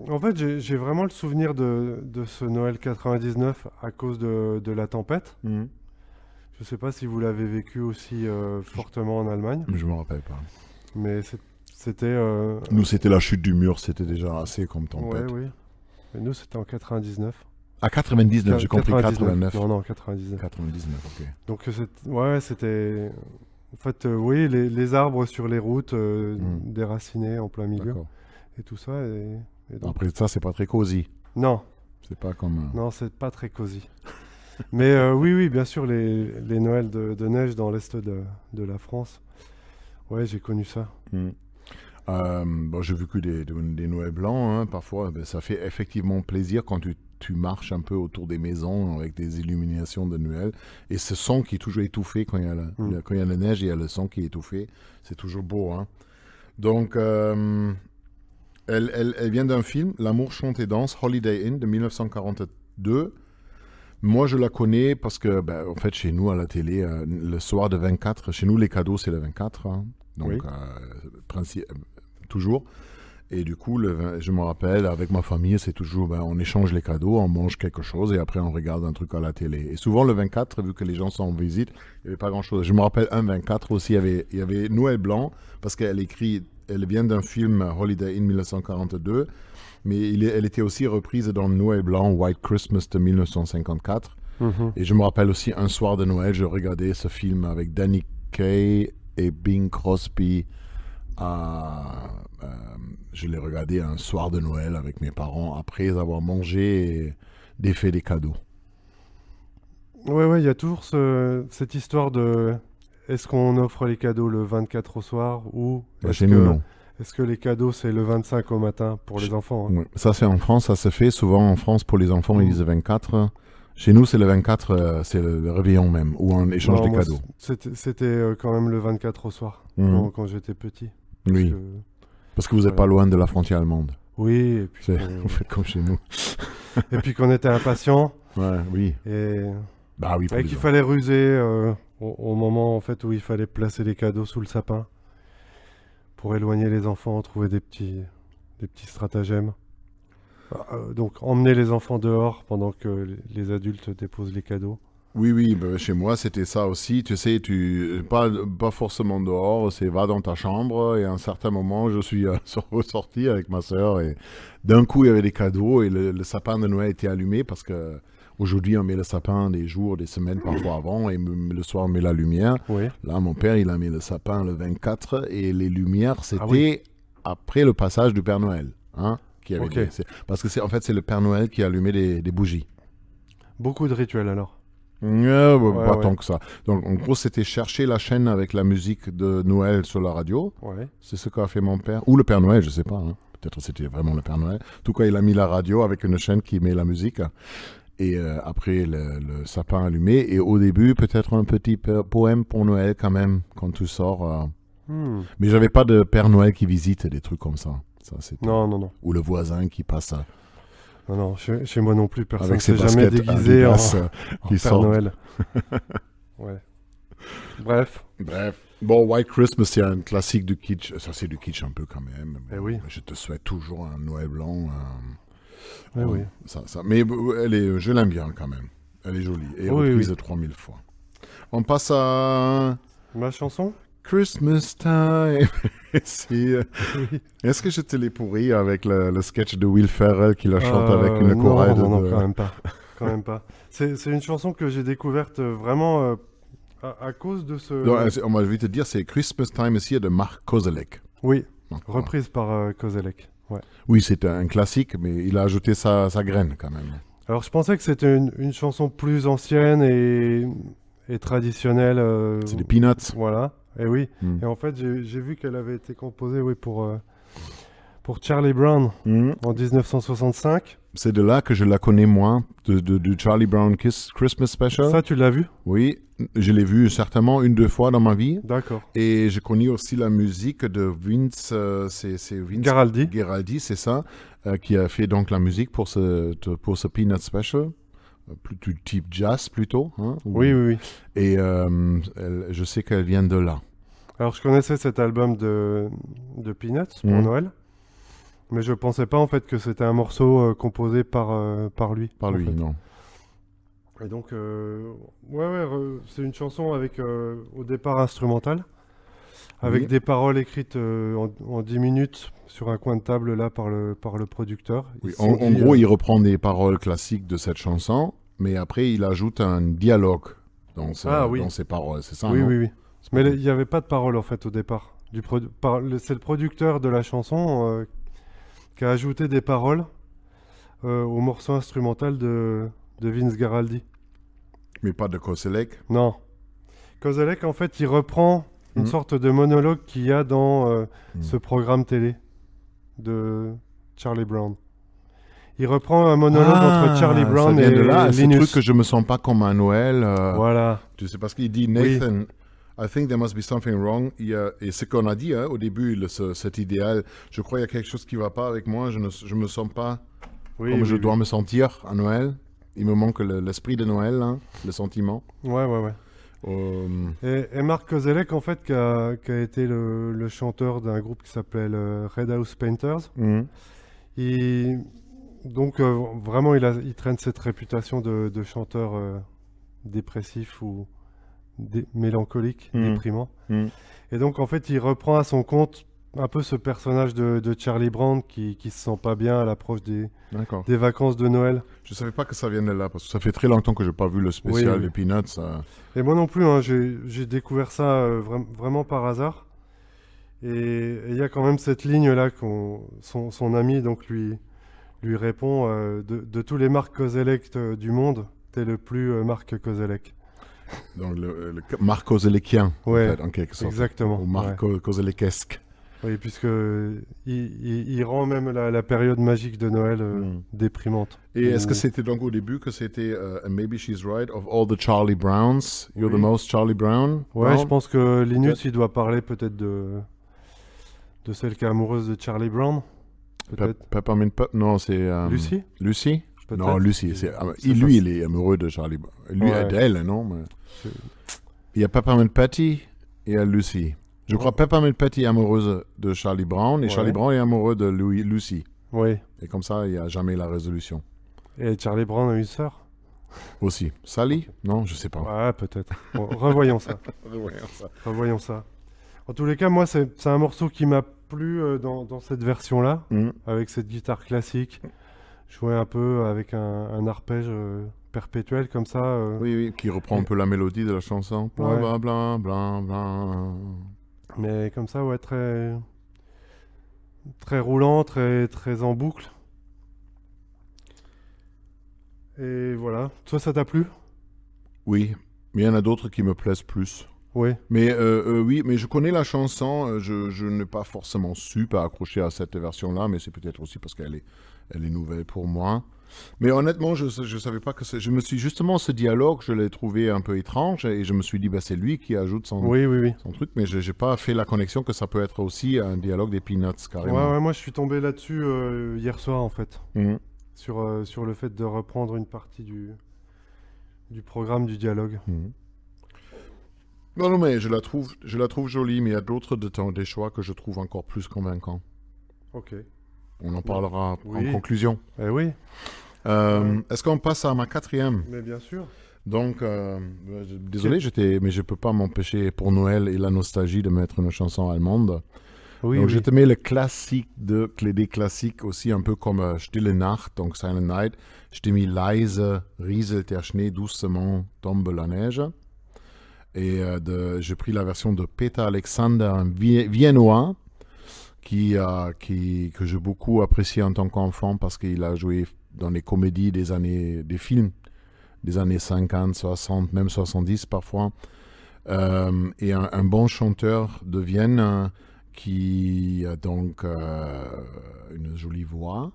S2: En fait, j'ai vraiment le souvenir de ce Noël 99 à cause de la tempête. Je ne sais pas si vous l'avez vécu aussi fortement en Allemagne.
S1: Je me rappelle pas.
S2: Mais c'était...
S1: Nous, c'était la chute du mur, c'était déjà assez comme tempête.
S2: Oui. Mais nous, c'était en 99.
S1: Ah, 99, j'ai compris 89.
S2: Non, 99.
S1: 99, ok.
S2: Donc, c'était... En fait, oui, les arbres sur les routes déracinés en plein milieu.
S1: D'accord.
S2: Et tout ça. Et donc...
S1: Après ça, c'est pas très cosy.
S2: Non.
S1: C'est pas comme...
S2: Non, c'est pas très cosy. Mais oui, bien sûr, les Noëls de neige dans l'est de la France. Ouais, j'ai connu ça.
S1: J'ai vécu des Noëls blancs, hein, parfois. Ça fait effectivement plaisir quand tu marches un peu autour des maisons avec des illuminations de Noël. Et ce son qui est toujours étouffé quand il y a la neige, il y a le son qui est étouffé. C'est toujours beau, hein. Donc, elle vient d'un film, L'amour chante et danse, Holiday Inn, de 1942. Moi, je la connais parce que, en fait, chez nous, à la télé, le soir de 24, chez nous, les cadeaux, c'est le 24. Hein, donc,
S2: oui.
S1: Toujours. Et du coup, je me rappelle, avec ma famille, c'est toujours, on échange les cadeaux, on mange quelque chose et après, on regarde un truc à la télé. Et souvent, le 24, vu que les gens sont en visite, il n'y avait pas grand-chose. Je me rappelle, un 24 aussi, il y avait Noël blanc, parce qu'elle vient d'un film Holiday Inn 1942. Mais elle était aussi reprise dans Noël blanc, White Christmas de 1954. Et je me rappelle aussi, un soir de Noël, je regardais ce film avec Danny Kaye et Bing Crosby. Je l'ai regardé un soir de Noël avec mes parents, après avoir mangé et défait des cadeaux.
S2: Ouais, il y a toujours cette histoire de... Est-ce qu'on offre les cadeaux le 24 au soir ou...
S1: Chez nous, non.
S2: Est-ce que les cadeaux, c'est le 25 au matin pour les enfants, hein?
S1: Oui. Ça, c'est en France, ça se fait souvent en France pour les enfants, ils disent le 24. Chez nous, c'est le 24, c'est le réveillon même, où on échange des cadeaux.
S2: C'était quand même le 24 au soir, quand j'étais petit.
S1: Oui, parce que vous n'êtes pas loin de la frontière allemande.
S2: Oui, et puis...
S1: Vous faites comme chez nous.
S2: Et puis qu'on était impatients.
S1: Ouais, oui.
S2: Et
S1: qu'il
S2: fallait ruser au moment en fait, où il fallait placer les cadeaux sous le sapin. Pour éloigner les enfants, trouver des petits stratagèmes. Donc, emmener les enfants dehors pendant que les adultes déposent les cadeaux.
S1: Oui, chez moi, c'était ça aussi. Tu sais, pas forcément dehors, c'est va dans ta chambre. Et à un certain moment, je suis ressorti avec ma sœur. Et d'un coup, il y avait des cadeaux et le sapin de Noël était allumé parce que... Aujourd'hui, on met le sapin des jours, des semaines parfois avant, et le soir, on met la lumière. Oui. Là, mon père, il a mis le sapin le 24, et les lumières, c'était après le passage du Père Noël. Hein, parce que c'est le Père Noël qui a allumé des bougies.
S2: Beaucoup de rituels, alors.
S1: Pas
S2: ouais.
S1: tant que ça. Donc, en gros, c'était chercher la chaîne avec la musique de Noël sur la radio.
S2: Ouais.
S1: C'est ce qu'a fait mon père. Ou le Père Noël, je sais pas. Hein. Peut-être c'était vraiment le Père Noël. En tout cas, il a mis la radio avec une chaîne qui met la musique. Et après, le sapin allumé. Et au début, peut-être un petit poème pour Noël quand même, quand tu sors. Mais j'avais pas de Père Noël qui visite, des trucs comme ça. C'était...
S2: Non.
S1: Ou le voisin qui passe
S2: Non, chez moi non plus, personne ne
S1: avec
S2: s'est
S1: ses
S2: jamais
S1: baskets
S2: déguisé en
S1: Adidas, qui
S2: Père
S1: sort.
S2: Noël. Ouais. Bref.
S1: Bon, White Christmas, c'est un classique du kitsch. Ça, c'est du kitsch un peu quand même.
S2: Eh oui.
S1: Je te souhaite toujours un Noël blanc.
S2: Oui.
S1: Ça. Mais je l'aime bien quand même. Elle est jolie. Et
S2: Oui,
S1: reprise
S2: oui.
S1: de 3000 fois. On passe à
S2: Ma chanson?
S1: Christmas Time.
S2: Oui.
S1: Est-ce que je te l'ai pourri avec le sketch de Will Ferrell qui la chante avec une
S2: Non,
S1: chorale
S2: non,
S1: de...
S2: quand même pas. Quand même pas. C'est une chanson que j'ai découverte vraiment à cause de ce...
S1: Non, on va vite te dire, c'est Christmas Time ici de Mark Kozelek.
S2: Oui,
S1: Donc, voilà.
S2: reprise par Kozelek. Ouais.
S1: Oui, c'est un classique, mais il a ajouté sa graine quand même.
S2: Alors je pensais que c'était une chanson plus ancienne et traditionnelle.
S1: C'est des Peanuts.
S2: Voilà, et oui.
S1: Mm.
S2: Et en fait, j'ai vu qu'elle avait été composée pour Charlie Brown
S1: Mm.
S2: en 1965.
S1: C'est de là que je la connais moins, du Charlie Brown Christmas Special.
S2: Ça, tu l'as vu?
S1: Oui, je l'ai vu certainement 1-2 fois dans ma vie.
S2: D'accord.
S1: Et je connais aussi la musique de Vince, c'est Vince
S2: Guaraldi,
S1: c'est ça, qui a fait donc la musique pour ce Peanut Special, plus du type jazz plutôt. Hein,
S2: Oui.
S1: Et je sais qu'elle vient de là.
S2: Alors je connaissais cet album de Peanuts pour Noël, mais je pensais pas en fait que c'était un morceau composé par lui.
S1: Par lui,
S2: fait.
S1: non.
S2: Et donc, c'est une chanson avec au départ instrumentale, avec
S1: Oui.
S2: des paroles écrites en 10 minutes sur un coin de table là par le producteur.
S1: Oui,
S2: Ils se sont
S1: en
S2: dit,
S1: gros, il reprend des paroles classiques de cette chanson, mais après, il ajoute un dialogue dans ses paroles, c'est ça,
S2: oui,
S1: non?
S2: oui. Mais il n'y avait pas de paroles en fait au départ. C'est le producteur de la chanson qui a ajouté des paroles au morceau instrumental de Vince Guaraldi.
S1: Mais pas de Koselleck.
S2: Non. Kozelek, en fait, il reprend une sorte de monologue qu'il y a dans ce programme télé de Charlie Brown. Il reprend un monologue entre Charlie Brown
S1: ça vient
S2: et
S1: de là, ce
S2: Linus.
S1: truc que je me sens pas comme un Noël.
S2: Voilà.
S1: Tu sais, parce qu'il dit, Nathan, I think there must be something wrong. Et ce qu'on a dit au début, cet idéal, je crois qu'il y a quelque chose qui va pas avec moi, je me sens pas comme je dois me sentir à Noël. Il me manque l'esprit de Noël, hein, le sentiment.
S2: Ouais. Et Mark Kozelek, en fait, qui a été le chanteur d'un groupe qui s'appelait Red House Painters. Donc, vraiment, il traîne cette réputation de chanteur dépressif ou mélancolique, déprimant. Et donc, en fait, il reprend à son compte un peu ce personnage de Charlie Brown qui se sent pas bien à l'approche des vacances de Noël.
S1: Je savais pas que ça vienne de là, parce que ça fait très longtemps que j'ai pas vu le spécial des Peanuts.
S2: Et moi non plus, hein, j'ai découvert ça vraiment par hasard. Et il y a quand même cette ligne-là, son ami donc lui répond de tous les Mark Kozelek du monde, t'es le plus Mark Kozelek.
S1: Donc le Mark Kozelekien,
S2: ouais,
S1: en fait, en quelque sorte.
S2: Exactement.
S1: Ou Mark Kozelekesque.
S2: Oui, puisque il rend même la période magique de Noël déprimante.
S1: Et est-ce que c'était donc au début que c'était Maybe She's Right, of all the Charlie Browns, you're the most Charlie Brown?
S2: Ouais,
S1: Brown?
S2: je pense que Linus, il doit parler peut-être de celle qui est amoureuse de Charlie Brown. Peut-être.
S1: Peppermint non, c'est...
S2: Lucy?
S1: Lucy?
S2: Peut-être.
S1: Non, Lucy. Lui, il est amoureux de Charlie Brown. Lui, d'elle, non? Mais... Il y a Peppermint Patty et il y a Lucy. Je crois Peppermint Patty est amoureuse de Charlie Brown et Charlie Brown est amoureux de Lucy.
S2: Oui.
S1: Et comme ça, il n'y a jamais la résolution.
S2: Et Charlie Brown a une sœur?
S1: Aussi. Sally? Non, je sais pas.
S2: Ouais, peut-être. Bon, revoyons ça. Revoyons ça. En tous les cas, moi, c'est un morceau qui m'a plu dans cette version-là, avec cette guitare classique. Jouer un peu avec un arpège perpétuel comme ça.
S1: Oui, qui reprend un peu la mélodie de la chanson. Bla, bla, bla, bla, bla.
S2: Mais comme ça, ouais, très roulant, très en boucle. Et voilà. Toi, ça t'a plu?
S1: Oui, mais il y en a d'autres qui me plaisent plus.
S2: Oui.
S1: Mais oui, mais je connais la chanson, je n'ai pas forcément super accroché à cette version-là, mais c'est peut-être aussi parce elle est nouvelle pour moi. Mais honnêtement, je ne savais pas que c'est... Je me suis justement, ce dialogue, je l'ai trouvé un peu étrange et je me suis dit, bah, c'est lui qui ajoute
S2: Oui, oui, oui.
S1: son truc, mais je n'ai pas fait la connexion que ça peut être aussi un dialogue des Peanuts,
S2: Ouais,
S1: carrément.
S2: ouais, moi je suis tombé là-dessus hier soir en fait,
S1: Mhm.
S2: sur le fait de reprendre une partie du programme du dialogue.
S1: Mhm. Non, non, mais je la trouve jolie, mais il y a d'autres des choix que je trouve encore plus convaincants.
S2: Ok.
S1: On en parlera en
S2: Oui.
S1: conclusion.
S2: Eh oui, Ouais.
S1: Est-ce qu'on passe à ma quatrième?
S2: mais bien sûr.
S1: Donc, désolé, mais je peux pas m'empêcher pour Noël et la nostalgie de mettre une chanson allemande.
S2: Oui,
S1: Donc,
S2: oui.
S1: je te mets le classique des classiques aussi, un peu comme Stille Nacht, donc Silent Night. Je t'ai mis Leise, rieselt der Schnee, doucement tombe la neige. Et j'ai pris la version de Peter Alexander, un viennois, que j'ai beaucoup apprécié en tant qu'enfant parce qu'il a joué dans les comédies des films des années 50, 60, même 70 parfois. Et un bon chanteur de Vienne qui a donc une jolie voix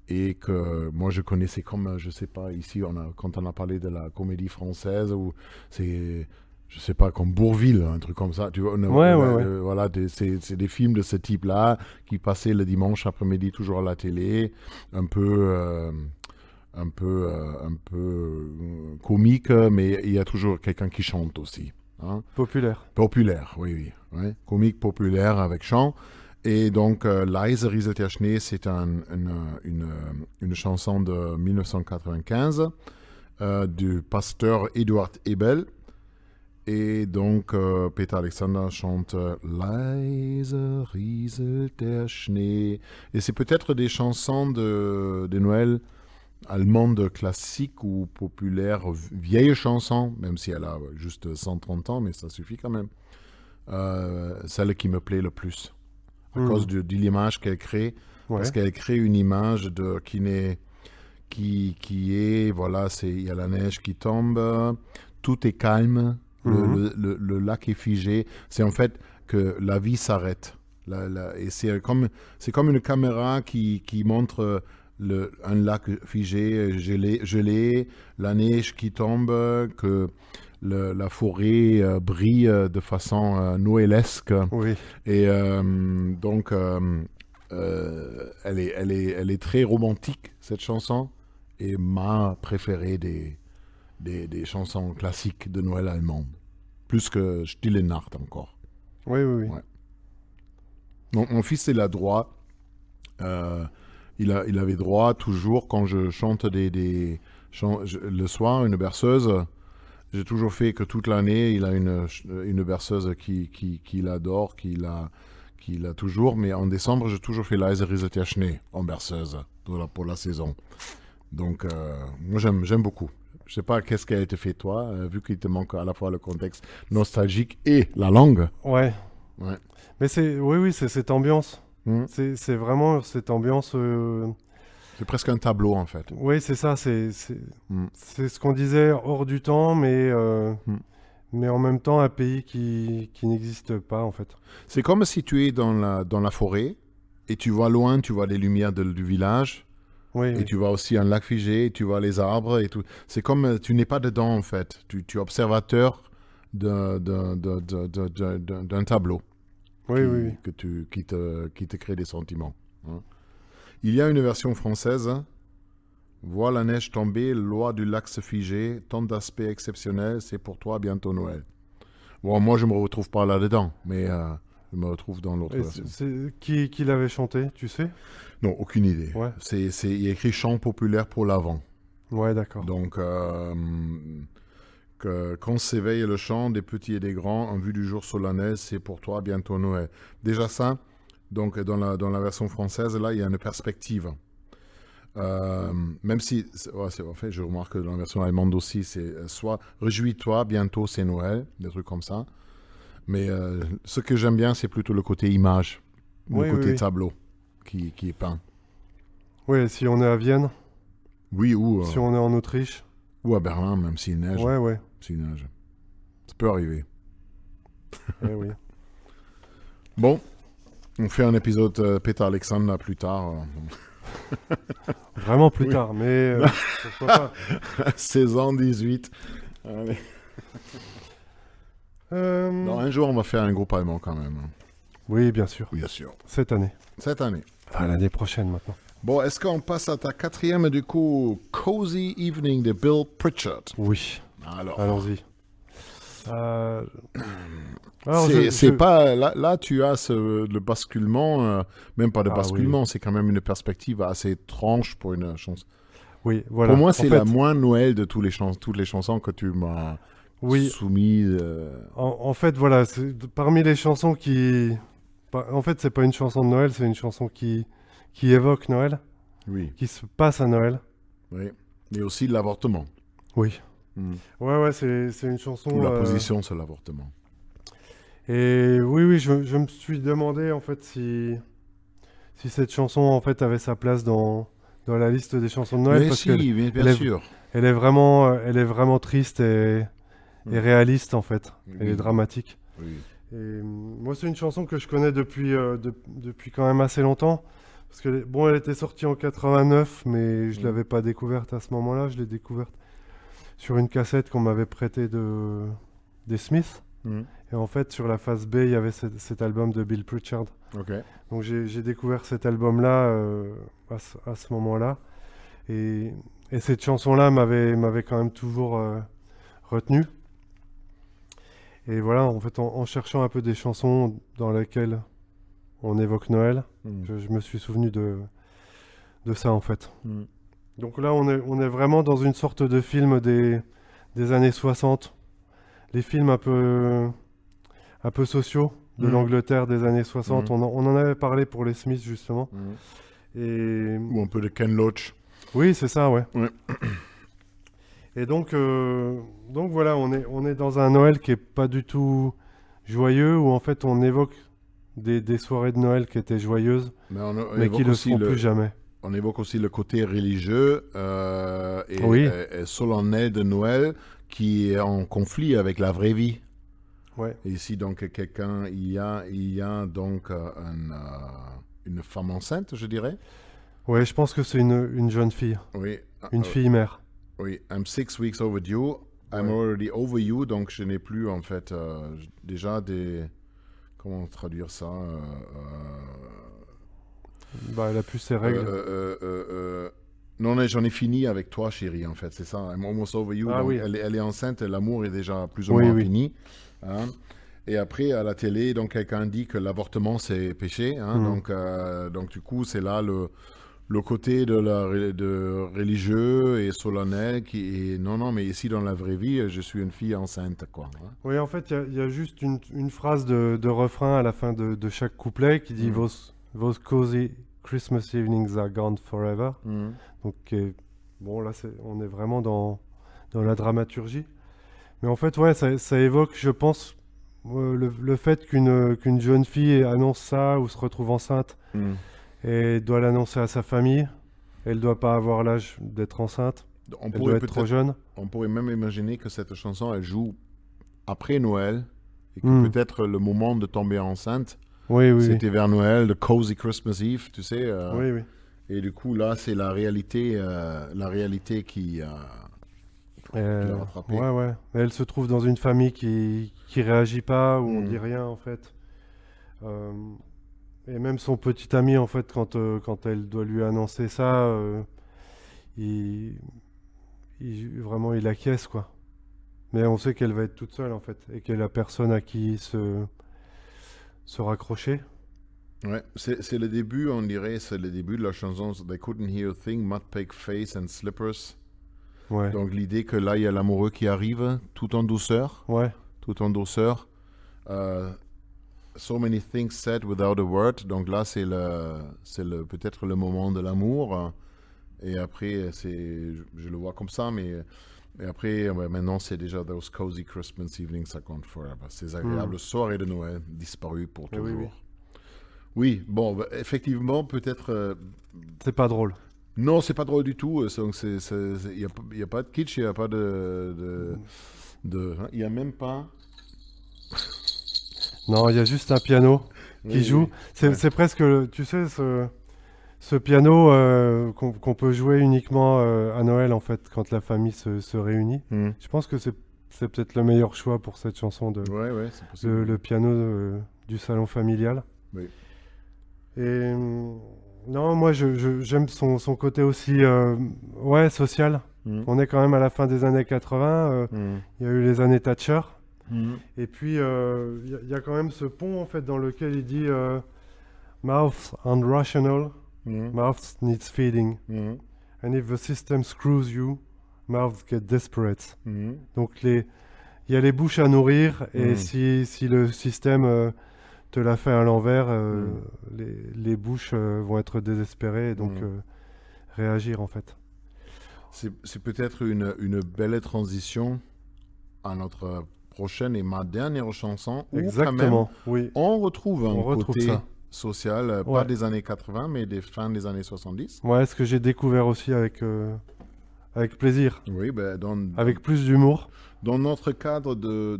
S1: et que moi je connaissais comme, je sais pas, ici quand on a parlé de la comédie française, où c'est, je sais pas, comme Bourvil, un truc comme ça, tu vois,
S2: Ouais.
S1: voilà, c'est des films de ce type-là qui passaient le dimanche après-midi toujours à la télé, un peu comique, mais il y a toujours quelqu'un qui chante aussi. Hein.
S2: Populaire.
S1: Populaire, oui, oui. Ouais. Comique populaire avec chant. Et donc, Leise rieselt der Schnee, c'est une chanson de 1995 du pasteur Eduard Ebel. Et donc, Peter Alexander chante Leise rieselt der Schnee. Et c'est peut-être des chansons de Noël allemande classique ou populaire, vieille chanson, même si elle a juste 130 ans, mais ça suffit quand même. Celle qui me plaît le plus, à cause de l'image qu'elle crée,
S2: Ouais.
S1: parce qu'elle crée une image qui est, voilà, il y a la neige qui tombe, tout est calme, le lac est figé. C'est en fait que la vie s'arrête. Et c'est comme une caméra qui montre un lac figé, gelé, la neige qui tombe, que la forêt brille de façon noëlesque.
S2: Oui.
S1: Et donc, elle est très romantique, cette chanson, et ma préférée des chansons classiques de Noël allemandes. Plus que Stille Nacht encore.
S2: Oui.
S1: Ouais. Mon fils, il a droit... il avait droit toujours, quand je chante le soir, une berceuse. J'ai toujours fait que toute l'année, il a une berceuse qu'il adore, qu'il a toujours. Mais en décembre, j'ai toujours fait Leise rieselt der Schnee en berceuse pour la saison. Donc, moi, j'aime beaucoup. Je sais pas qu'est-ce qui a été fait toi, vu qu'il te manque à la fois le contexte nostalgique et la langue.
S2: Ouais.
S1: Ouais.
S2: Mais c'est cette ambiance. C'est vraiment cette ambiance.
S1: C'est presque un tableau, en fait.
S2: Oui, c'est ça. C'est ce qu'on disait hors du temps, mais en même temps un pays qui n'existe pas en fait.
S1: C'est comme si tu es dans la forêt et tu vois loin, tu vois les lumières du village.
S2: Oui,
S1: Et tu vois aussi un lac figé, tu vois les arbres et tout. C'est comme tu n'es pas dedans en fait. Tu es observateur d'un tableau qui te crée des sentiments. Hein. Il y a une version française. Vois la neige tomber, loi du lac se figer, tant d'aspects exceptionnels, c'est pour toi bientôt Noël. Bon, moi je me retrouve pas là-dedans, mais je me retrouve dans l'autre version.
S2: Qui l'avait chanté, tu sais?
S1: Non, aucune idée.
S2: Ouais.
S1: Il y a écrit chant populaire pour l'Avent.
S2: Ouais, d'accord.
S1: Donc, quand s'éveille le chant des petits et des grands, en vue du jour solennel, c'est pour toi bientôt Noël. Déjà ça, donc dans la version française, là, il y a une perspective. Même si, en fait, je remarque que dans la version allemande aussi, c'est soit réjouis-toi, bientôt c'est Noël, des trucs comme ça. Mais ce que j'aime bien, c'est plutôt le côté image, le côté tableau qui est peint.
S2: Oui, si on est à Vienne.
S1: Oui, ou...
S2: Si on est en Autriche.
S1: Ou à Berlin, même s'il neige.
S2: Ouais, ouais.
S1: S'il neige. Ça peut arriver.
S2: Eh oui.
S1: Bon, on fait un épisode Peter Alexander plus tard.
S2: Vraiment plus
S1: Oui.
S2: tard, mais pourquoi pas.
S1: Saison 18. Allez. Non, un jour, on va faire un groupe allemand quand même.
S2: Oui, bien sûr.
S1: Bien sûr.
S2: Cette année.
S1: Cette année.
S2: Enfin, l'année prochaine maintenant.
S1: Bon, est-ce qu'on passe à ta quatrième, du coup, Cozy Evening de Bill Pritchard?
S2: Oui,
S1: Alors,
S2: allons-y. Alors,
S1: c'est pas... Là, tu as le basculement, même pas de
S2: Ah,
S1: basculement, c'est quand même une perspective assez étrange pour une chanson.
S2: Oui, voilà.
S1: Pour moi,
S2: En
S1: c'est
S2: fait,
S1: la moins Noël de toutes les chansons que tu m'as
S2: Oui,
S1: soumises.
S2: en fait, voilà, parmi les chansons qui... En fait, c'est pas une chanson de Noël, c'est une chanson qui évoque Noël,
S1: Oui,
S2: qui se passe à Noël.
S1: oui. Mais aussi l'avortement.
S2: Oui.
S1: Mm.
S2: Ouais, c'est une chanson...
S1: Ou la position sur l'avortement.
S2: Et oui, je me suis demandé, en fait, si cette chanson, en fait, avait sa place dans la liste des chansons de Noël,
S1: Mais
S2: parce
S1: si,
S2: qu'elle
S1: bien sûr.
S2: elle est vraiment triste et réaliste, en fait. Elle
S1: Oui.
S2: est dramatique.
S1: Oui.
S2: Et moi, c'est une chanson que je connais depuis quand même assez longtemps. Parce que, bon, elle était sortie en 89, mais je l'avais pas découverte à ce moment-là. Je l'ai découverte sur une cassette qu'on m'avait prêtée des Smiths.
S1: Mm.
S2: Et en fait, sur la face B, il y avait cet album de Bill Pritchard.
S1: Ok.
S2: Donc j'ai découvert cet album-là à ce moment-là. Et cette chanson-là m'avait quand même toujours retenu. Et voilà, en fait, en cherchant un peu des chansons dans lesquelles on évoque Noël,
S1: Mm.
S2: je me suis souvenu de ça, en fait.
S1: Mm.
S2: Donc là, on est vraiment dans une sorte de film des années 60. Les films un peu sociaux de l'Angleterre des années 60. On en avait parlé pour les Smiths, justement. Et...
S1: Ou un peu de Ken Loach.
S2: Oui, c'est ça, ouais.
S1: Ouais.
S2: Et donc voilà, on est dans un Noël qui est pas du tout joyeux, où en fait on évoque des soirées de Noël qui étaient joyeuses, mais qui ne le seront plus jamais.
S1: On évoque aussi le côté religieux
S2: Oui.
S1: et solennel de Noël qui est en conflit avec la vraie vie.
S2: Ouais.
S1: Et ici, donc, il y a donc une femme enceinte, je dirais.
S2: Ouais, je pense que c'est une jeune fille,
S1: Oui.
S2: une fille mère.
S1: Oui, I'm 6 weeks overdue. I'm already over you. Donc, je n'ai plus, en fait, déjà des... Comment traduire ça
S2: Bah, elle a plus ses règles.
S1: Non, j'en ai fini avec toi, chérie, en fait. C'est ça, I'm almost over you.
S2: Ah
S1: Donc,
S2: oui.
S1: elle est enceinte et l'amour est déjà plus ou
S2: Oui,
S1: moins
S2: oui.
S1: fini. Hein. Et après, à la télé, donc, quelqu'un dit que l'avortement, c'est péché. Hein. Donc, du coup, c'est là le côté de religieux et solennel qui est... Non, mais ici, dans la vraie vie, je suis une fille enceinte, quoi. Hein.
S2: Oui, en fait, il y a juste une phrase de refrain à la fin de chaque couplet qui dit Those cozy Christmas evenings are gone forever. Donc, bon, là, on est vraiment dans la dramaturgie. Mais en fait, ouais, ça évoque, je pense, le fait qu'une jeune fille annonce ça ou se retrouve enceinte et doit l'annoncer à sa famille. Elle doit pas avoir l'âge d'être enceinte.
S1: On
S2: Elle
S1: pourrait
S2: doit être trop jeune.
S1: On pourrait même imaginer que cette chanson, elle joue après Noël et que peut-être le moment de tomber enceinte,
S2: Oui.
S1: c'était vers Noël, le Cozy Christmas Eve, tu sais.
S2: Oui.
S1: Et du coup, là, c'est la réalité qui l'a rattrapé.
S2: Ouais. Et elle se trouve dans une famille qui réagit pas, où on dit rien, en fait. Et même son petit ami, en fait, quand elle doit lui annoncer ça, vraiment, il acquiesce, quoi. Mais on sait qu'elle va être toute seule, en fait, et qu'elle a personne à qui se raccrocher.
S1: Ouais, c'est le début, on dirait, c'est le début de la chanson They couldn't hear a thing, mud pig face and slippers.
S2: Ouais.
S1: Donc l'idée que là, il y a l'amoureux qui arrive, tout en douceur.
S2: Ouais.
S1: Tout en douceur. So many things said without a word. Donc là, c'est peut-être le moment de l'amour. Et après, je le vois comme ça, mais après, maintenant, c'est déjà those cozy Christmas evenings that gone forever. Ces agréables soirées de Noël disparues pour toujours.
S2: Oui.
S1: Oui, bon, effectivement, peut-être...
S2: C'est pas drôle.
S1: Non, c'est pas drôle du tout. Il n'y a pas de kitsch, il n'y a pas il n'y a même pas.
S2: Non, il y a juste un piano qui
S1: Oui,
S2: joue.
S1: oui.
S2: C'est
S1: Ouais.
S2: c'est presque, tu sais, ce piano qu'on peut jouer uniquement à Noël, en fait, quand la famille se réunit.
S1: Hmm.
S2: Je pense que c'est peut-être le meilleur choix pour cette chanson,
S1: Ouais, c'est possible.
S2: le piano du salon familial.
S1: Oui.
S2: Et non, moi, j'aime son côté aussi ouais, social.
S1: Hmm.
S2: On est quand même à la fin des années 80.
S1: Hmm.
S2: Il y a eu les années Thatcher.
S1: Hmm.
S2: Et puis, il y a quand même ce pont, en fait, dans lequel il dit Mouths aren't rational,
S1: Hmm.
S2: mouths needs feeding.
S1: Hmm.
S2: And if the system screws you, mouths get desperate.
S1: Hmm.
S2: Donc, il y a les bouches à nourrir, et si le système te l'a fait à l'envers, les bouches vont être désespérées et donc réagir, en fait.
S1: C'est peut-être une belle transition à notre prochaine et ma dernière chanson. Où
S2: Exactement,
S1: quand même,
S2: oui.
S1: on retrouve un
S2: On retrouve
S1: côté
S2: ça.
S1: social,
S2: Ouais.
S1: pas des années 80, mais des fins des années 70.
S2: Ouais, ce que j'ai découvert aussi avec plaisir,
S1: Oui, ben,
S2: avec plus d'humour.
S1: dans notre cadre de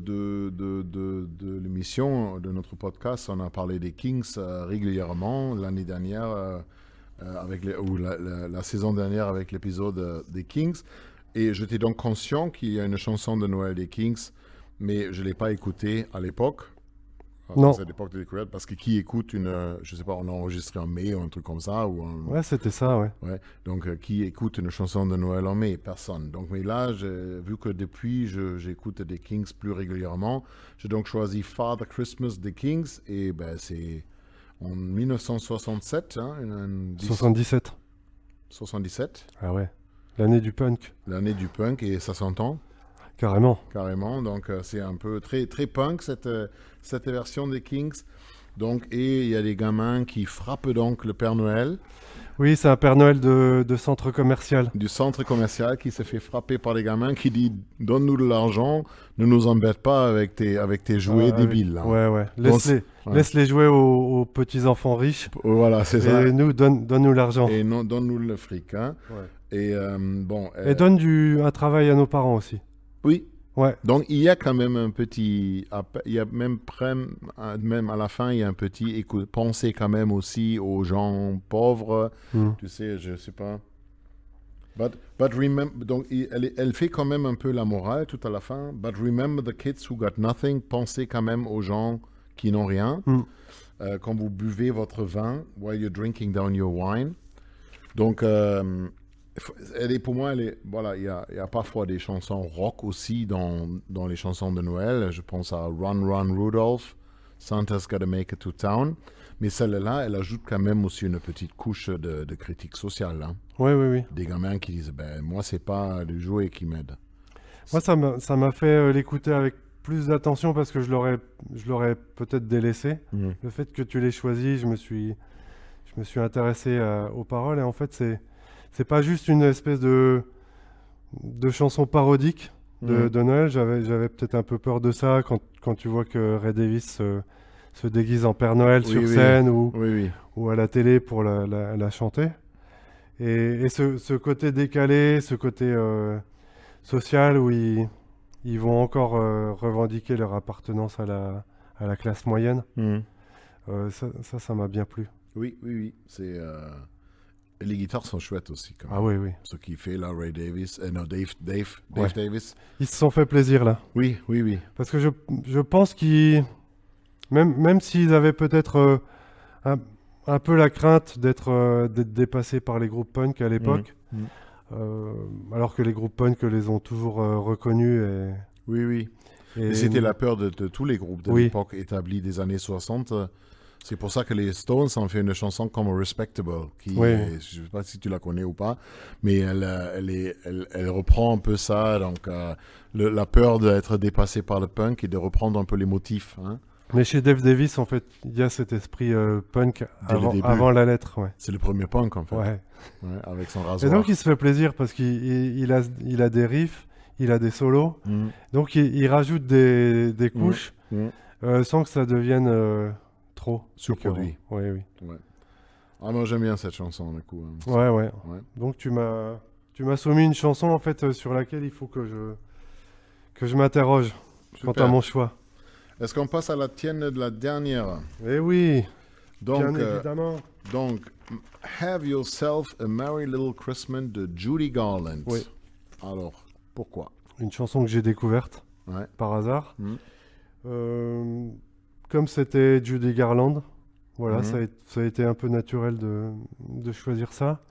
S1: l'émission, de notre podcast, on a parlé des Kings régulièrement. L'année dernière, ou la saison dernière avec l'épisode des Kings. Et j'étais donc conscient qu'il y a une chanson de Noël des Kings, mais je ne l'ai pas écoutée à l'époque.
S2: Non.
S1: C'est à l'époque de découverte, parce que qui écoute je sais pas, on a enregistré en mai ou un truc comme ça.
S2: Ouais, c'était ça, ouais.
S1: Ouais. Donc, qui écoute une chanson de Noël en mai? Personne. Donc, mais là, vu que depuis, j'écoute des Kings plus régulièrement, j'ai donc choisi Father Christmas des Kings, et ben, c'est en 1967,
S2: 77.
S1: 77,
S2: Ah ouais. L'année du punk,
S1: l'année du punk, et ça s'entend
S2: carrément.
S1: carrément. Donc, c'est un peu très, très punk, cette version des Kings. Donc, et il y a des gamins qui frappent donc le Père Noël
S2: Oui, c'est un Père Noël de centre commercial.
S1: du centre commercial qui se fait frapper par des gamins qui dit donne-nous de l'argent, ne nous embête pas avec tes jouets
S2: Ah,
S1: débiles. Là.
S2: Ouais, ouais.
S1: Donc,
S2: Laisse-les jouer aux petits-enfants riches.
S1: Voilà, c'est ça.
S2: Et nous, donne-nous l'argent.
S1: Et non, donne-nous le fric. Hein.
S2: Ouais.
S1: Et bon.
S2: Et donne un travail à nos parents aussi.
S1: Oui.
S2: Ouais.
S1: Donc il y a quand même un petit, il y a même à la fin il y a un petit penser quand même aussi aux gens pauvres. Tu sais, je sais pas. But remember, donc elle fait quand même un peu la morale tout à la fin. But remember the kids who got nothing. Pensez quand même aux gens qui n'ont rien. Quand vous buvez votre vin, while you're drinking down your wine. Donc pour moi, voilà, il y a parfois des chansons rock aussi dans les chansons de Noël. Je pense à Run Run Rudolph, Santa's Gotta Make It to Town. Mais celle-là, elle ajoute quand même aussi une petite couche de critique sociale. Hein.
S2: Oui, oui, oui.
S1: Des gamins qui disent, ben, moi, c'est pas le jouet qui m'aide.
S2: Moi, ça m'a fait l'écouter avec plus d'attention parce que je l'aurais peut-être délaissé. Le fait que tu l'aies choisi, je me suis intéressé aux paroles. Et en fait, c'est pas juste une espèce de chanson parodique de Noël. J'avais peut-être un peu peur de ça quand tu vois que Ray Davies se déguise en Père Noël sur scène ou à la télé pour la chanter. Et ce côté décalé, ce côté social où ils vont encore revendiquer leur appartenance à la classe moyenne, ça m'a bien plu.
S1: Oui. C'est... Les guitares sont chouettes aussi. Quand même.
S2: Ah oui.
S1: Ce qu'il fait là, Ray Davies, Dave
S2: Ouais.
S1: Davis.
S2: Ils se sont fait plaisir là.
S1: Oui.
S2: Parce que je pense qu'ils, même s'ils avaient peut-être un peu la crainte d'être dépassés par les groupes punk à l'époque, alors que les groupes punk les ont toujours reconnus.
S1: Oui. Et c'était la peur de tous les groupes de l'époque établis des années 60. C'est pour ça que les Stones ont fait une chanson comme Respectable, je ne sais pas si tu la connais ou pas, mais elle reprend un peu ça, donc la peur d'être dépassé par le punk et de reprendre un peu les motifs. Hein.
S2: Mais chez Dave Davis, en fait, il y a cet esprit punk avant la lettre. Ouais.
S1: C'est le premier punk, en fait,
S2: ouais,
S1: avec son rasoir.
S2: Et donc, il se fait plaisir parce qu'il a des riffs, il a des solos, donc il rajoute des couches sans que ça devienne... trop
S1: surproduit.
S2: Oui.
S1: Ah, moi j'aime bien cette chanson, du coup. Hein.
S2: Ouais, ouais.
S1: Ouais.
S2: Donc tu m'as soumis une chanson en fait sur laquelle il faut que je m'interroge quant à
S1: Super.
S2: mon choix.
S1: Est-ce qu'on passe à la tienne de la dernière?
S2: Eh oui,
S1: Donc,
S2: bien évidemment.
S1: donc, Have Yourself a Merry Little Christmas de Judy Garland.
S2: Oui.
S1: Alors, pourquoi?
S2: Une chanson que j'ai découverte
S1: Ouais.
S2: par hasard.
S1: Mhm.
S2: Comme c'était Judy Garland, voilà,
S1: Mhm.
S2: ça a été un peu naturel de choisir ça.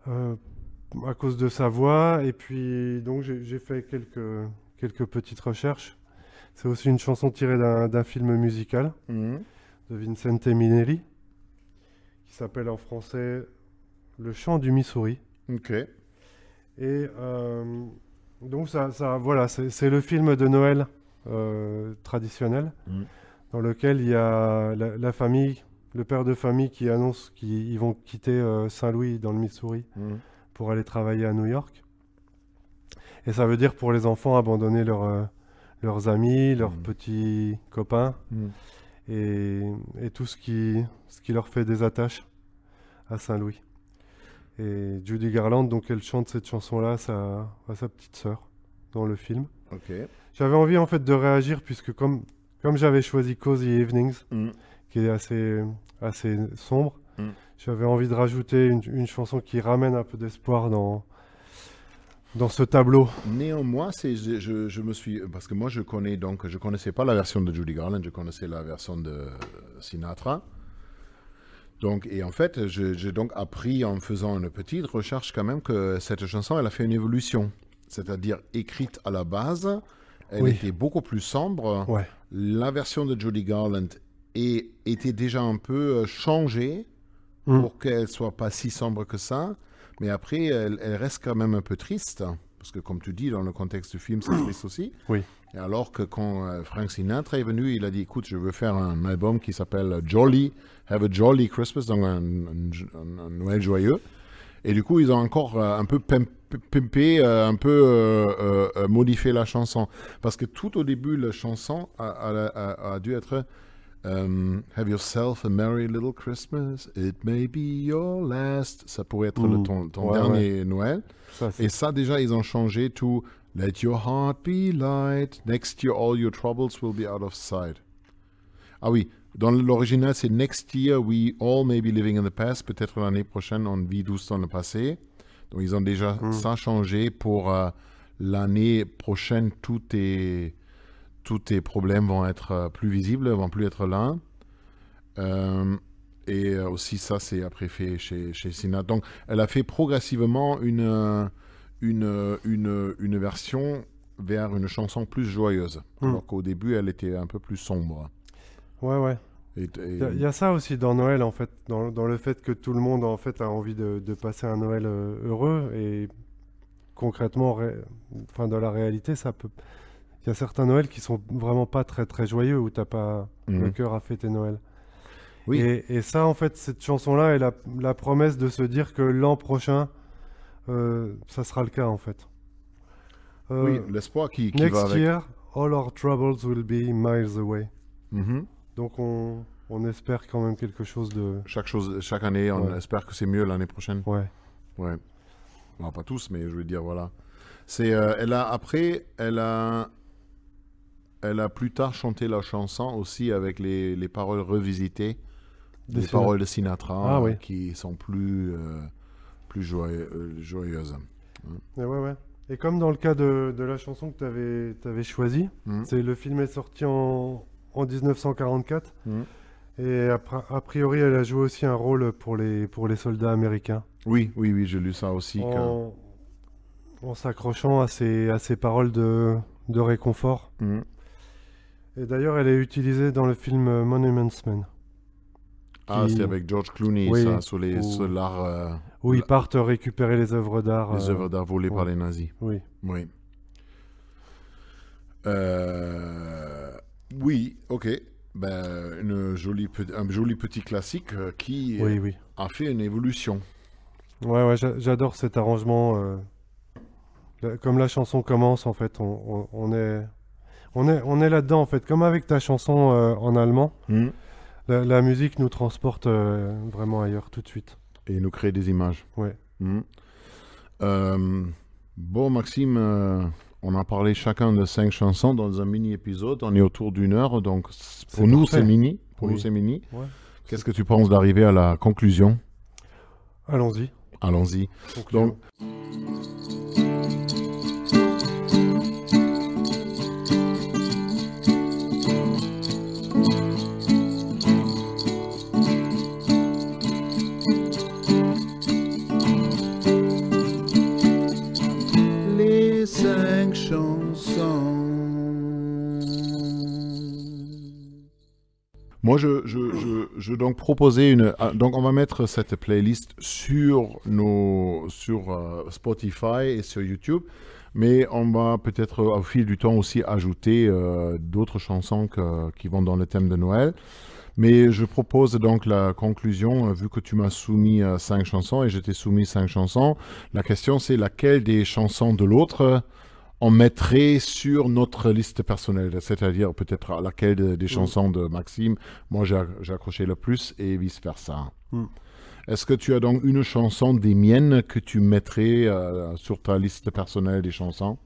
S2: À cause de sa voix, et puis donc j'ai fait quelques petites recherches. C'est aussi une chanson tirée d'un film musical
S1: Mhm.
S2: de Vincente Minnelli, qui s'appelle en français Le chant du Missouri.
S1: Ok.
S2: Et donc voilà, c'est le film de Noël traditionnel,
S1: Mhm.
S2: dans lequel il y a la famille, le père de famille qui annonce qu'ils vont quitter Saint-Louis dans le Missouri
S1: Mhm.
S2: pour aller travailler à New York. Et ça veut dire pour les enfants abandonner leurs amis, leurs petits copains
S1: Mhm.
S2: et tout ce qui leur fait des attaches à Saint-Louis. Et Judy Garland, donc elle chante cette chanson-là à sa petite sœur dans le film.
S1: Ok.
S2: J'avais envie en fait de réagir puisque comme j'avais choisi Cozy Evenings,
S1: Mhm.
S2: qui est assez sombre,
S1: Mm.
S2: j'avais envie de rajouter une chanson qui ramène un peu d'espoir dans ce tableau.
S1: Néanmoins, je me suis parce que moi je connaissais pas la version de Judy Garland, je connaissais la version de Sinatra. Donc et en fait, j'ai donc appris en faisant une petite recherche quand même que cette chanson, elle a fait une évolution, c'est-à-dire écrite à la base, elle
S2: Oui.
S1: était beaucoup plus sombre.
S2: Ouais.
S1: La version de Judy Garland était déjà un peu changée
S2: Mm.
S1: pour qu'elle soit pas si sombre que ça. Mais après, elle reste quand même un peu triste. Parce que comme tu dis, dans le contexte du film, c'est triste aussi.
S2: Oui.
S1: Et alors que quand Frank Sinatra est venu, il a dit, écoute, je veux faire un album qui s'appelle Jolly, Have a Jolly Christmas, donc un Noël joyeux. Et du coup, ils ont encore un peu pimpé, un peu modifié la chanson. Parce que tout au début, la chanson a dû être Have yourself a merry little Christmas, it may be your last. Ça pourrait être ton
S2: Ouais,
S1: dernier Noël.
S2: Ça,
S1: Et ça, déjà, ils ont changé to Let your heart be light. Next year, all your troubles will be out of sight. Ah oui, dans l'original, c'est Next year, we all may be living in the past. Peut-être l'année prochaine, on vit tous dans le passé. Donc, ils ont déjà ça changé pour l'année prochaine. Tous tes problèmes vont être plus visibles, vont plus être là. Et aussi, ça, c'est après fait chez Sinatra. Donc, elle a fait progressivement une version vers une chanson plus joyeuse. Alors qu'au début, elle était un peu plus sombre.
S2: Ouais. Il y a ça aussi dans Noël, en fait, dans le fait que tout le monde, en fait, a envie de passer un Noël heureux. Et concrètement, dans la réalité, ça peut... Il y a certains Noëls qui sont vraiment pas très, très joyeux, où t'as pas le cœur à fêter Noël.
S1: Oui.
S2: Et ça, en fait, cette chanson-là est la promesse de se dire que l'an prochain, ça sera le cas, en fait.
S1: Oui, l'espoir qui va
S2: Next
S1: avec.
S2: year, all our troubles will be miles away.
S1: Mhm.
S2: Donc on espère quand même quelque chose de...
S1: Chaque année, on espère que c'est mieux l'année prochaine.
S2: Ouais.
S1: Ouais. Non, pas tous, mais je veux dire, voilà. C'est, elle a plus tard chanté la chanson aussi avec les paroles revisitées, les paroles de Sinatra, qui sont plus joyeuses.
S2: Ouais. Et comme dans le cas de la chanson que tu avais choisie, le film est sorti en 1944, et a priori elle a joué aussi un rôle pour les soldats américains.
S1: Oui, j'ai lu ça aussi.
S2: En s'accrochant à ces paroles de réconfort. Et d'ailleurs, elle est utilisée dans le film Monuments Men.
S1: C'est avec George Clooney, ça, sur l'art...
S2: où ils partent récupérer les œuvres d'art.
S1: Les œuvres d'art volées par les nazis.
S2: Oui.
S1: Oui, ok. Ben, un joli petit classique qui a fait une évolution.
S2: Ouais, j'adore cet arrangement. Comme la chanson commence, en fait, on est là-dedans, en fait. Comme avec ta chanson en allemand, La musique nous transporte vraiment ailleurs tout de suite.
S1: Et nous créer des images.
S2: Ouais.
S1: Bon, Maxime, on a parlé chacun de 5 chansons dans un mini-épisode. On est autour d'une heure, donc pour nous,
S2: parfait.
S1: c'est mini.
S2: Oui.
S1: Ouais.
S2: Ouais.
S1: Qu'est-ce que tu penses d'arriver à la conclusion?
S2: Allons-y.
S1: Allons-y.
S2: Conclusion.
S1: Donc, les 5 chansons. Moi, je donc proposais donc on va mettre cette playlist sur Spotify et sur YouTube, mais on va peut-être au fil du temps aussi ajouter d'autres chansons qui vont dans le thème de Noël. Mais je propose donc la conclusion, vu que tu m'as soumis 5 chansons et je t'ai soumis 5 chansons. La question, c'est laquelle des chansons de l'autre on mettrait sur notre liste personnelle, c'est-à-dire peut-être à laquelle des chansons de Maxime, moi j'ai accroché le plus et vice-versa. Est-ce que tu as donc une chanson des miennes que tu mettrais sur ta liste personnelle des chansons?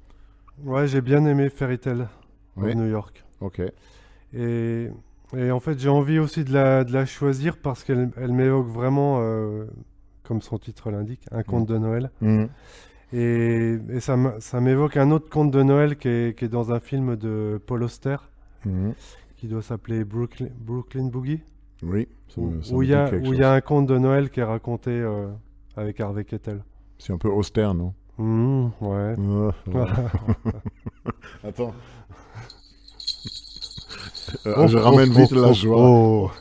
S2: Ouais, j'ai bien aimé Fairy Tale
S1: Oui.
S2: of New York.
S1: Ok.
S2: Et en fait, j'ai envie aussi de la choisir parce qu'elle m'évoque vraiment, comme son titre l'indique, un conte de Noël. Et ça m'évoque un autre conte de Noël qui est dans un film de Paul Auster, qui doit s'appeler Brooklyn Boogie,
S1: Oui.
S2: où il y a un conte de Noël qui est raconté avec Harvey Keitel.
S1: C'est un peu austère, non?
S2: Ouais.
S1: Attends. Je ramène vite la joie.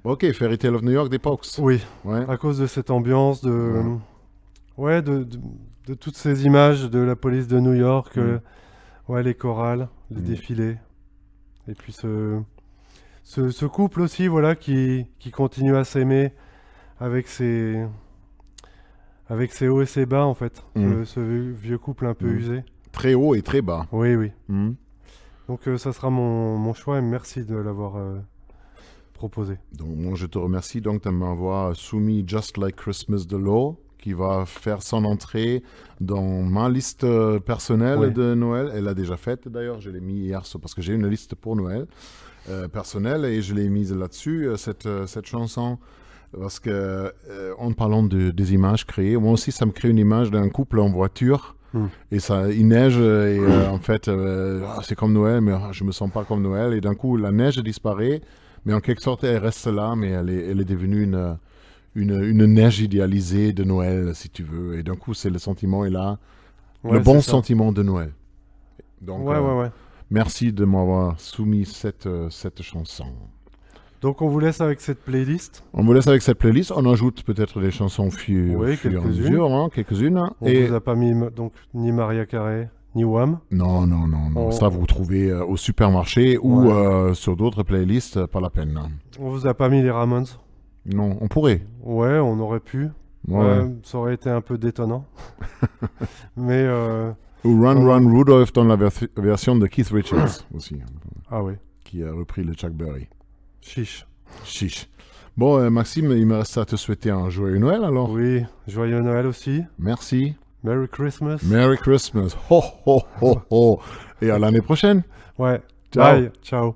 S1: Ok, Fairy Tale of New York des Pogues.
S2: Oui,
S1: Ouais.
S2: à cause de cette ambiance, de toutes ces images de la police de New York, les chorales, les défilés, et puis ce couple aussi, voilà, qui continue à s'aimer avec ses hauts et ses bas, en fait, ce vieux couple un peu usé.
S1: Très haut et très bas.
S2: Oui. Donc ça sera mon choix et merci de l'avoir proposé.
S1: Donc moi je te remercie donc de m'avoir soumis Just Like Christmas de Law, qui va faire son entrée dans ma liste personnelle de Noël. Elle l'a déjà faite d'ailleurs, je l'ai mis hier parce que j'ai une liste pour Noël personnelle et je l'ai mise là-dessus, cette chanson. Parce que en parlant des images créées, moi aussi ça me crée une image d'un couple en voiture. Et il neige et en fait c'est comme Noël, mais je me sens pas comme Noël. Et d'un coup la neige disparaît, mais en quelque sorte elle reste là, mais elle est devenue une neige idéalisée de Noël, si tu veux. Et d'un coup le sentiment est là, le bon sentiment de Noël. Donc merci de m'avoir soumis cette chanson.
S2: Donc on vous laisse avec cette playlist.
S1: On vous laisse avec cette playlist. On ajoute peut-être des chansons quelques-unes.
S2: On ne vous a pas mis donc ni Mariah Carey, ni Wham.
S1: Non. Ça, vous trouvez au supermarché ou sur d'autres playlists, pas la peine.
S2: On vous a pas mis les Ramones.
S1: Non, on pourrait.
S2: Ouais, on aurait pu. Ça aurait été un peu détonnant. Mais...
S1: Ou Run Rudolph dans la version de Keith Richards aussi.
S2: Ah oui.
S1: Qui a repris le Chuck Berry.
S2: Chiche.
S1: Bon, Maxime, il me reste à te souhaiter un joyeux Noël alors.
S2: Oui, joyeux Noël aussi.
S1: Merci.
S2: Merry Christmas.
S1: Merry Christmas. Ho, ho, ho, ho. Et à l'année prochaine.
S2: Ouais.
S1: Ciao.
S2: Bye. Ciao.